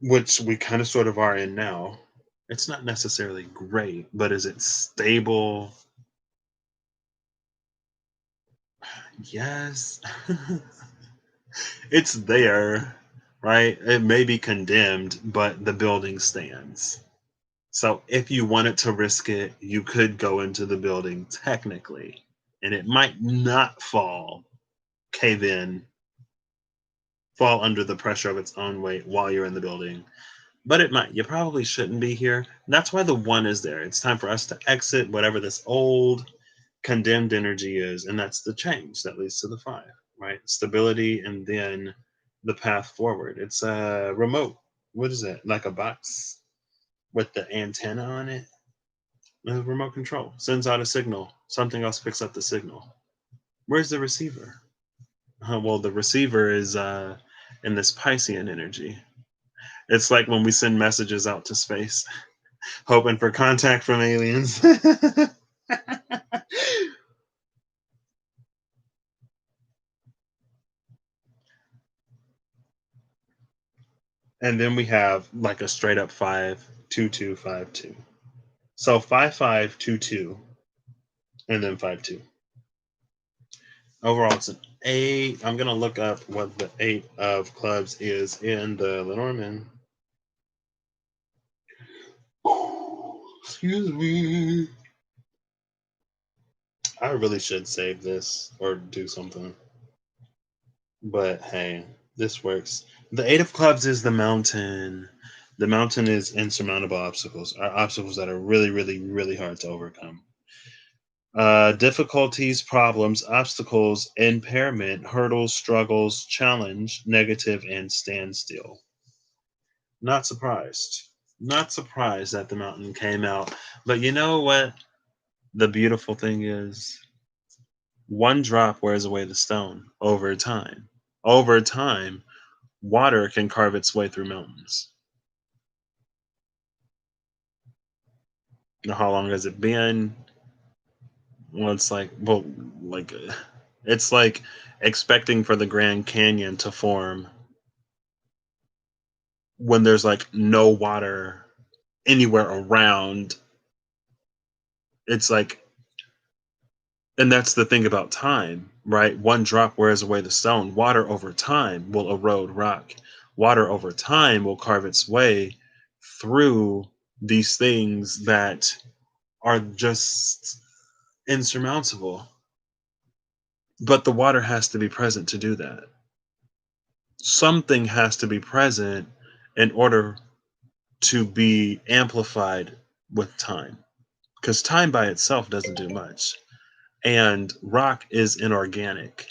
which we kind of sort of are in now. It's not necessarily great, but is it stable? Yes. It's there, right? It may be condemned, but the building stands. So if you wanted to risk it, you could go into the building technically, and it might not cave in, fall under the pressure of its own weight while you're in the building. But it might. You probably shouldn't be here. That's why the one is there. It's time for us to exit whatever this old condemned energy is, and that's the change that leads to the five, right? Stability and then the path forward. It's a remote. What is it? Like a box with the antenna on it? The remote control sends out a signal. Something else picks up the signal. Where's the receiver? Well, the receiver is in this Piscean energy. It's like when we send messages out to space, hoping for contact from aliens. And then we have like a straight up 5, 2, 2, 5, 2. So 5, 5, 2, 2, and then 5, 2. Overall, it's an 8. I'm gonna look up what the 8 of clubs is in the Lenormand. Excuse me. I really should save this or do something. But hey, this works. The 8 of clubs is the mountain. The mountain is insurmountable obstacles, obstacles that are really, really, really hard to overcome. Difficulties, problems, obstacles, impairment, hurdles, struggles, challenge, negative, and standstill. Not surprised. Not surprised that the mountain came out. But you know what? The beautiful thing is one drop wears away the stone over time. Over time, water can carve its way through mountains. How long has it been? Well, it's like expecting for the Grand Canyon to form when there's like no water anywhere around. It's like, and that's the thing about time, right? One drop wears away the stone. Water over time will erode rock. Water over time will carve its way through these things that are just insurmountable. But the water has to be present to do that. Something has to be present in order to be amplified with time. Because time by itself doesn't do much. And rock is inorganic.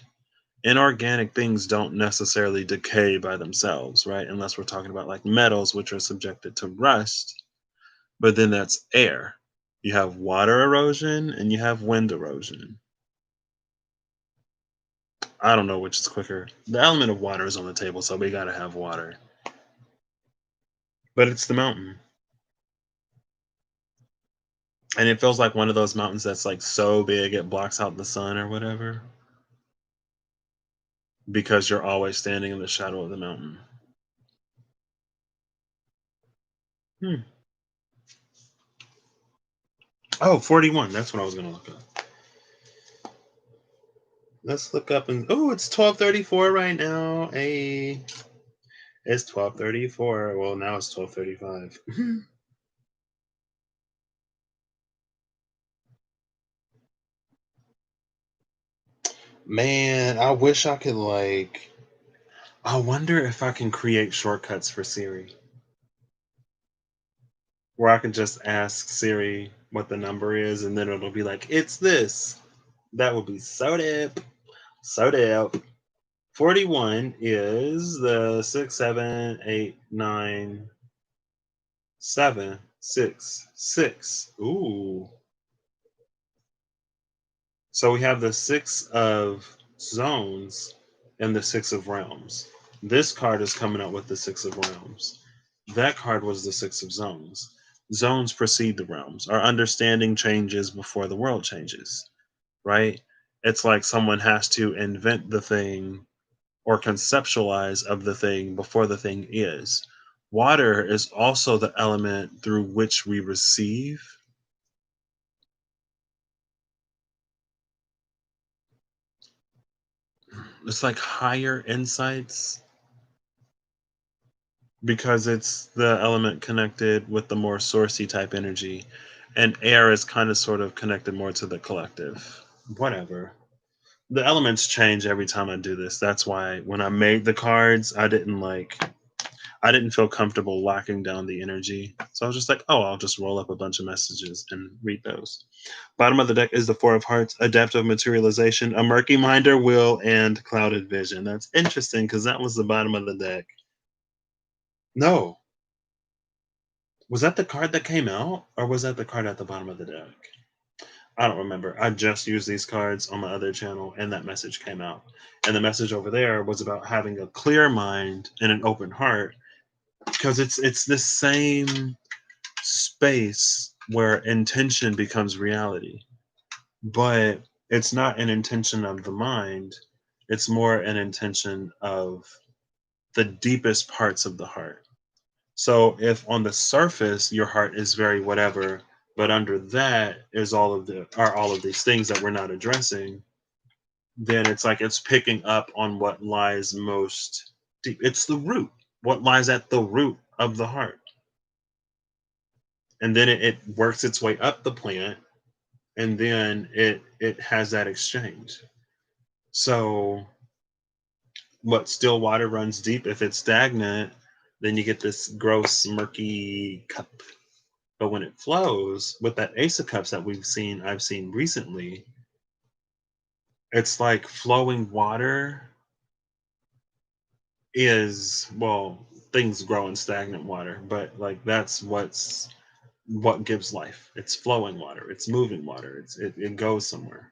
Inorganic things don't necessarily decay by themselves, right? Unless we're talking about like metals, which are subjected to rust, but then that's air. You have water erosion and you have wind erosion. I don't know which is quicker. The element of water is on the table, so we gotta have water. But it's the mountain. And it feels like one of those mountains that's like so big it blocks out the sun or whatever. Because you're always standing in the shadow of the mountain. Hmm. Oh, 41. That's what I was gonna look up. Let's look up and oh, it's 12:34 right now. Hey, it's 12:34. Well, now it's 12:35. Man, I wish I could like. I wonder if I can create shortcuts for Siri, where I can just ask Siri what the number is, and then it'll be like, "It's this." That would be so dope. So dope. 41 is the 6, 7, 8, 9, 7, 6, 6. Ooh. So we have the 6 of zones and the 6 of realms. This card is coming up with the 6 of realms. That card was the 6 of zones. Zones precede the realms. Our understanding changes before the world changes, right? It's like someone has to invent the thing or conceptualize of the thing before the thing is. Water is also the element through which we receive. It's like higher insights because it's the element connected with the more sourcey type energy. And air is kind of sort of connected more to the collective. Whatever. The elements change every time I do this. That's why when I made the cards, I didn't feel comfortable locking down the energy. So I was just like, oh, I'll just roll up a bunch of messages and read those. Bottom of the deck is the Four of Hearts, Adaptive Materialization, a Murky Minder, Will, and Clouded Vision. That's interesting because that was the bottom of the deck. No. Was that the card that came out? Or was that the card at the bottom of the deck? I don't remember. I just used these cards on my other channel and that message came out. And the message over there was about having a clear mind and an open heart because it's the same space where intention becomes reality. But it's not an intention of the mind, it's more an intention of the deepest parts of the heart. So if on the surface your heart is very whatever, but under that is all of these things that we're not addressing, then it's like it's picking up on what lies most deep. It's the root, what lies at the root of the heart. And then it works its way up the plant and then it has that exchange. So what still water runs deep. If it's stagnant, then you get this gross murky cup. But when it flows with that ace of cups that I've seen recently, it's like flowing water is, well, things grow in stagnant water, but like that's what gives life. It's flowing water, it's moving water, it goes somewhere.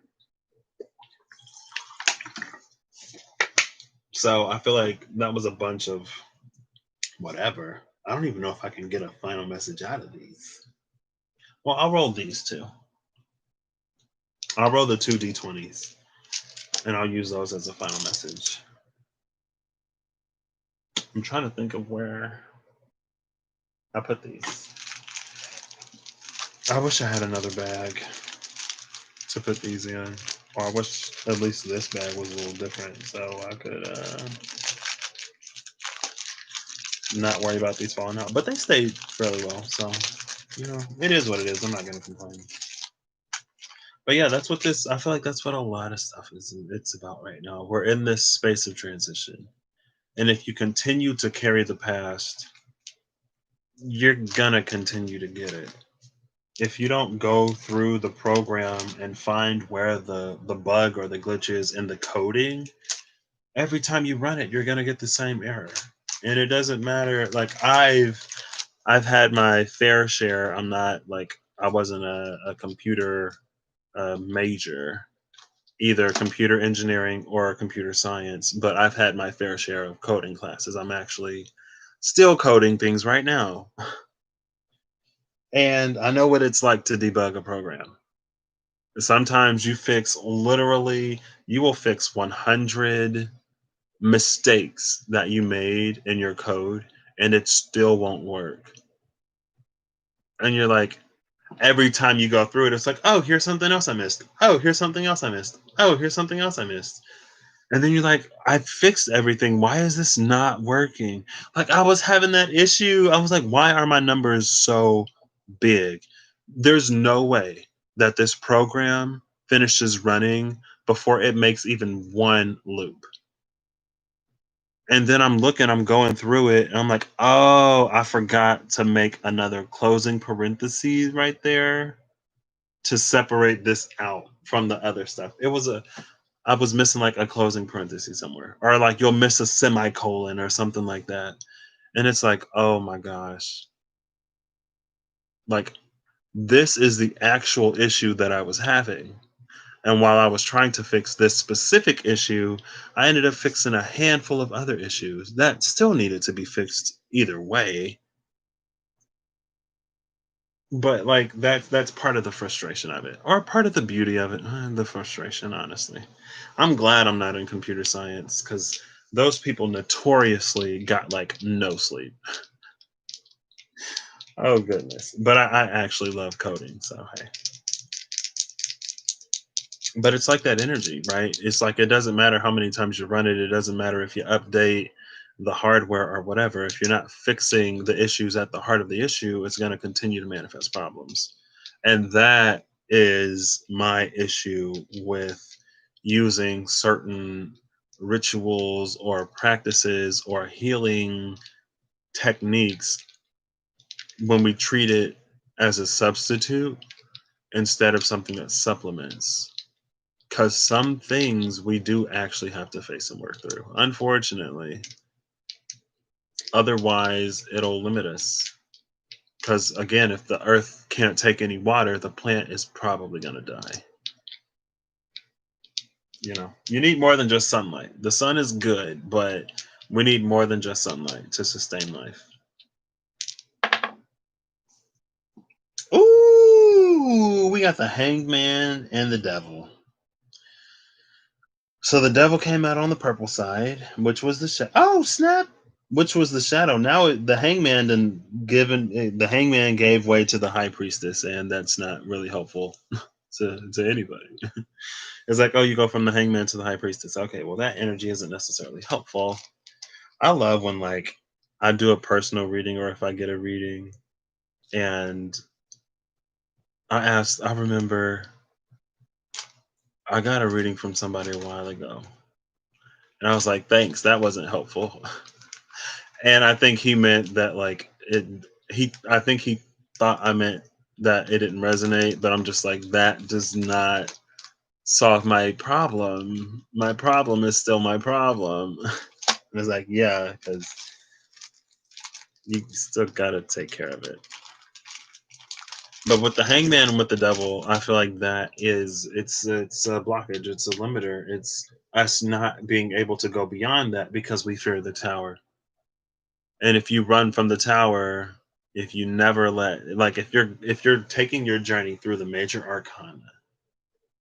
So I feel like that was a bunch of whatever. I don't even know if I can get a final message out of these. Well, I'll roll these two. I'll roll the two d20s and I'll use those as a final message. I'm trying to think of where I put these. I wish I had another bag to put these in. Or I wish at least this bag was a little different so I could not worry about these falling out. But they stayed fairly well, so it is what it is. I'm not gonna complain. But yeah, that's what this. I feel like that's what a lot of stuff is. It's about right now. We're in this space of transition, and if you continue to carry the past, you're gonna continue to get it. If you don't go through the program and find where the bug or the glitch is in the coding, every time you run it, you're gonna get the same error. And it doesn't matter. Like I've had my fair share. I'm not like I wasn't a computer major, either computer engineering or computer science, but I've had my fair share of coding classes. I'm actually still coding things right now. And I know what it's like to debug a program. Sometimes you will fix 100 mistakes that you made in your code and it still won't work. And you're like, every time you go through it, it's like, oh, here's something else I missed. Oh, here's something else I missed. Oh, here's something else I missed. And then you're like, I fixed everything. Why is this not working? Like, I was having that issue. I was like, why are my numbers so big? There's no way that this program finishes running before it makes even one loop. And then I'm going through it, and I'm like, oh, I forgot to make another closing parentheses right there to separate this out from the other stuff. I was missing like a closing parenthesis somewhere, or like you'll miss a semicolon or something like that. And it's like, oh my gosh, like this is the actual issue that I was having. And while I was trying to fix this specific issue, I ended up fixing a handful of other issues that still needed to be fixed either way. But like that's part of the frustration of it, or part of the beauty of it. The frustration, honestly. I'm glad I'm not in computer science because those people notoriously got like no sleep. Oh goodness! But I actually love coding, so hey. But it's like that energy, right? It's like it doesn't matter how many times you run it. It doesn't matter if you update the hardware or whatever. If you're not fixing the issues at the heart of the issue, it's going to continue to manifest problems. And that is my issue with using certain rituals or practices or healing techniques when we treat it as a substitute instead of something that supplements. Because some things we do actually have to face and work through, unfortunately. Otherwise, it'll limit us. Because again, if the earth can't take any water, the plant is probably going to die. You need more than just sunlight. The sun is good, but we need more than just sunlight to sustain life. Ooh, we got the hangman and the devil. So the devil came out on the purple side, which was the oh snap, which was the shadow. Now the hangman the hangman gave way to the high priestess, and that's not really helpful to anybody. It's like, oh, you go from the hangman to the high priestess. Okay, well that energy isn't necessarily helpful. I love when like I do a personal reading or if I get a reading and I remember I got a reading from somebody a while ago. And I was like, thanks, that wasn't helpful. And I think he meant that like I think he thought I meant that it didn't resonate, but I'm just like, that does not solve my problem. My problem is still my problem. And it's like, yeah, because you still gotta take care of it. But with the hangman and with the devil, I feel like it's a blockage, it's a limiter. It's us not being able to go beyond that because we fear the tower. And if you run from the tower, if you never if you're taking your journey through the major arcana,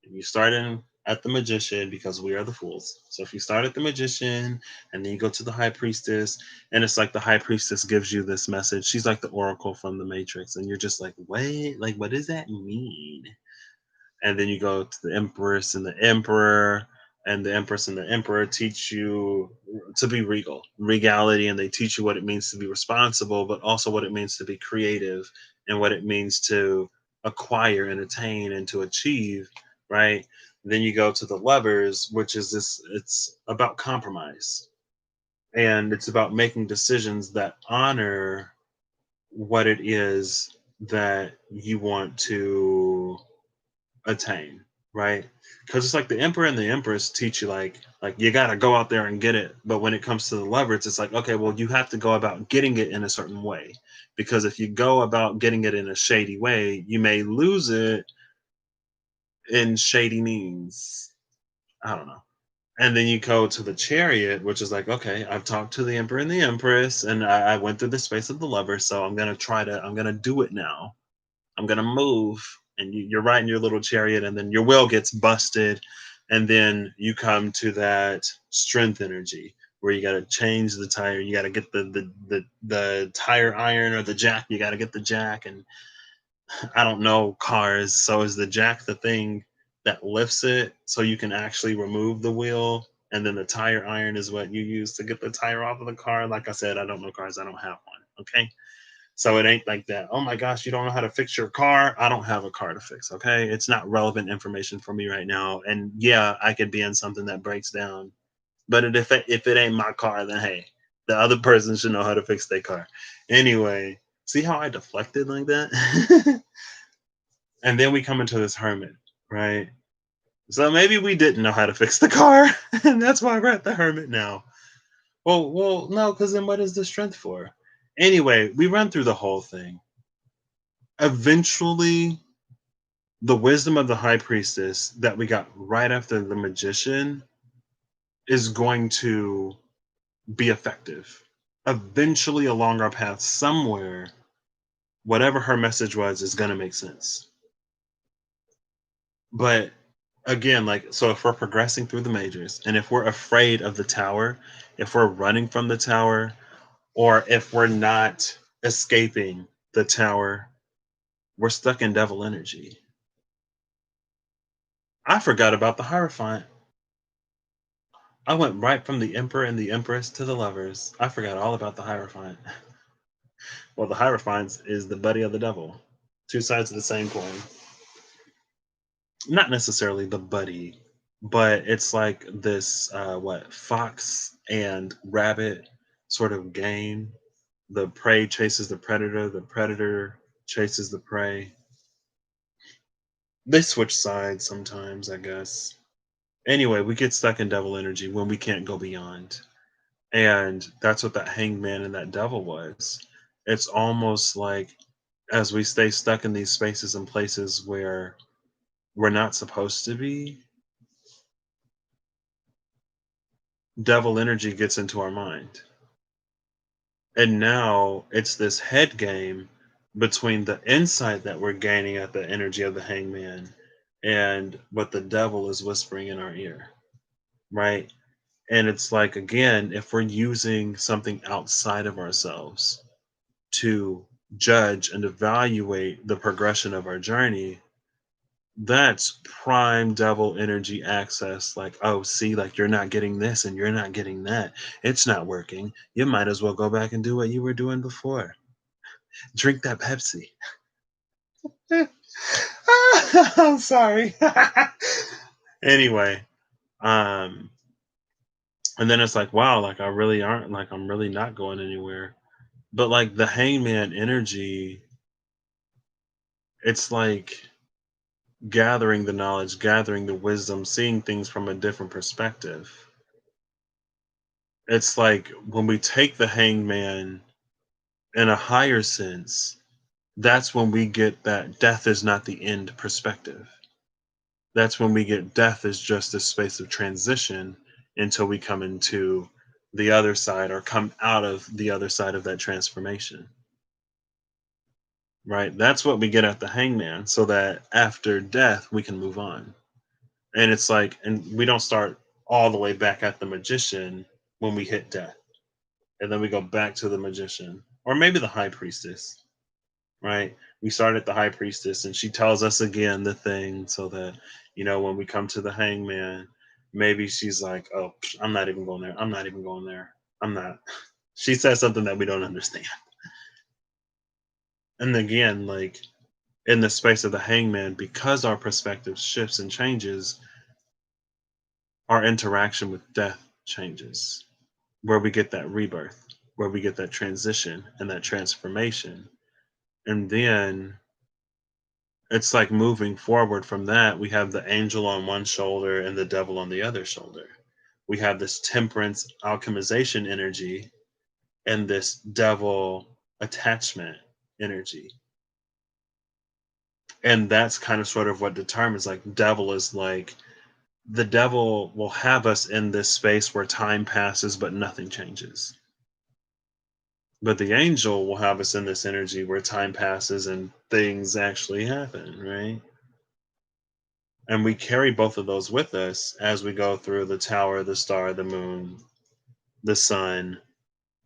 and you start in at the magician because we are the fools. So if you start at the magician and then you go to the high priestess, and it's like the high priestess gives you this message. She's like the oracle from the Matrix, and you're just like, wait, like, what does that mean? And then you go to the empress and the emperor, and the empress and the emperor teach you to be regality, and they teach you what it means to be responsible, but also what it means to be creative, and what it means to acquire and attain and to achieve, right? Then you go to the lovers, which is this, it's about compromise, and it's about making decisions that honor what it is that you want to attain, right? Because it's like the emperor and the empress teach you like you got to go out there and get it, but when it comes to the lovers, it's like, okay, well, you have to go about getting it in a certain way, because if you go about getting it in a shady way, you may lose it in shady means. I don't know. And then you go to the chariot, which is like, okay, I've talked to the emperor and the empress, and I went through the space of the lover, so I'm gonna do it now. I'm gonna move, and you're riding your little chariot, and then your wheel gets busted, and then you come to that strength energy where you got to change the tire. You got to get the tire iron or the jack. You got to get the jack, and I don't know cars. So is the jack the thing that lifts it so you can actually remove the wheel? And then the tire iron is what you use to get the tire off of the car. Like I said, I don't know cars. I don't have one. Okay. So it ain't like that. Oh my gosh, you don't know how to fix your car? I don't have a car to fix. Okay. It's not relevant information for me right now. And yeah, I could be in something that breaks down. But if it ain't my car, then hey, the other person should know how to fix their car. Anyway, see how I deflected like that? And then we come into this hermit, right? So maybe we didn't know how to fix the car, and that's why we're at the hermit now. No, because then what is the strength for? Anyway, we run through the whole thing. Eventually, the wisdom of the high priestess that we got right after the magician is going to be effective. Eventually, along our path, somewhere, whatever her message was is going to make sense. But again, like, so if we're progressing through the majors and if we're afraid of the tower, if we're running from the tower, or if we're not escaping the tower, we're stuck in devil energy. I forgot about the Hierophant. I went right from the Emperor and the Empress to the lovers. I forgot all about the Hierophant. Well, the Hierophant is the buddy of the devil. Two sides of the same coin. Not necessarily the buddy, but it's like this what, fox and rabbit sort of game. The prey chases the predator chases the prey. They switch sides sometimes, I guess. Anyway, we get stuck in devil energy when we can't go beyond. And that's what that hangman and that devil was. It's almost like as we stay stuck in these spaces and places where we're not supposed to be, devil energy gets into our mind. And now it's this head game between the insight that we're gaining at the energy of the hangman and what the devil is whispering in our ear, right? And it's like, again, if we're using something outside of ourselves to judge and evaluate the progression of our journey, that's prime devil energy access. Like, oh, see, like you're not getting this and you're not getting that. It's not working. You might as well go back and do what you were doing before. Drink that Pepsi. I'm sorry. Anyway, um, and then it's like, wow, like I really aren't, like I'm really not going anywhere. But like the hangman energy, it's like gathering the knowledge, gathering the wisdom, seeing things from a different perspective. It's like when we take the hangman in a higher sense, that's when we get that death is not the end perspective. That's when we get death is just a space of transition until we come into the other side or come out of the other side of that transformation. Right? That's what we get at the hangman, so that after death we can move on. And it's like, and we don't start all the way back at the magician when we hit death. And then we go back to the magician. Or maybe the high priestess, right? We start at the high priestess and she tells us again the thing so that, when we come to the hangman, maybe she's like, oh, I'm not even going there. I'm not even going there. I'm not. She says something that we don't understand. And again, like in the space of the hangman, because our perspective shifts and changes, our interaction with death changes, where we get that rebirth, where we get that transition and that transformation. And then it's like moving forward from that, we have the angel on one shoulder and the devil on the other shoulder. We have this temperance alchemization energy and this devil attachment energy. And that's kind of sort of what determines, like, devil is like, the devil will have us in this space where time passes but nothing changes. But the angel will have us in this energy where time passes and things actually happen, right? And we carry both of those with us as we go through the tower, the star, the moon, the sun,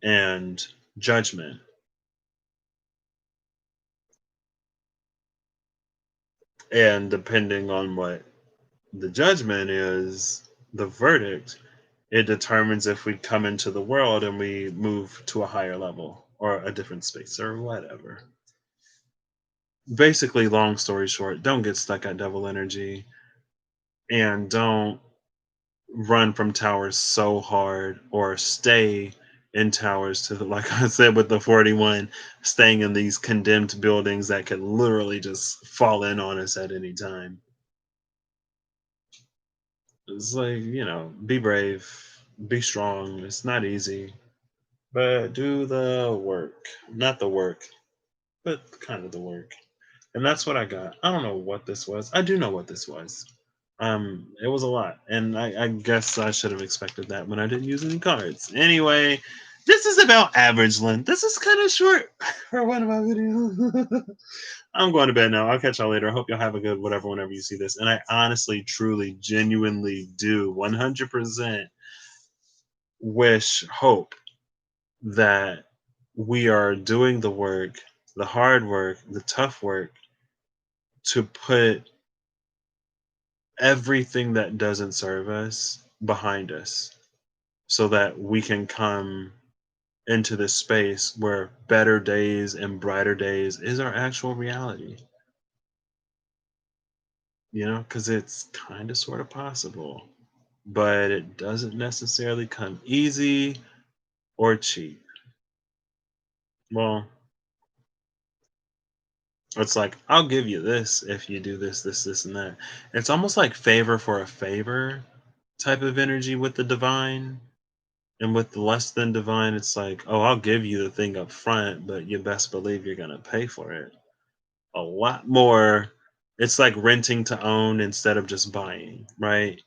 and judgment. And depending on what the judgment is, the verdict, it determines if we come into the world and we move to a higher level or a different space or whatever. Basically, long story short, don't get stuck at devil energy and don't run from towers so hard or stay in towers to like I said with the 41, staying in these condemned buildings that could literally just fall in on us at any time. It's like, be brave, be strong. It's not easy, but do the work. Not the work, but kind of the work. And that's what I got. I don't know what this was. I do know what this was. It was a lot, and I guess I should have expected that when I didn't use any cards. Anyway, this is about average length. This is kind of short for one of my videos. I'm going to bed now. I'll catch y'all later. I hope y'all have a good whatever whenever you see this. And I honestly, truly, genuinely do 100% wish, hope that we are doing the work, the hard work, the tough work to put everything that doesn't serve us behind us so that we can come into this space where better days and brighter days is our actual reality, because it's kind of sort of possible, but it doesn't necessarily come easy or cheap. Well, it's like, I'll give you this if you do this, this, this, and that. It's almost like favor for a favor type of energy with the divine. And with the less than divine, it's like, oh, I'll give you the thing up front, but you best believe you're going to pay for it a lot more. It's like renting to own instead of just buying, right?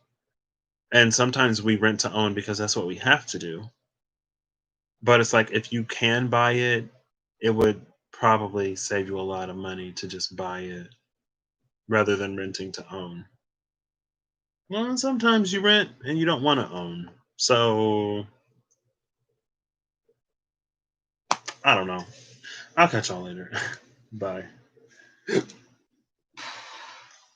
And sometimes we rent to own because that's what we have to do. But it's like, if you can buy it, it would probably save you a lot of money to just buy it rather than renting to own. Well, and sometimes you rent and you don't want to own. So I don't know. I'll catch y'all later. Bye.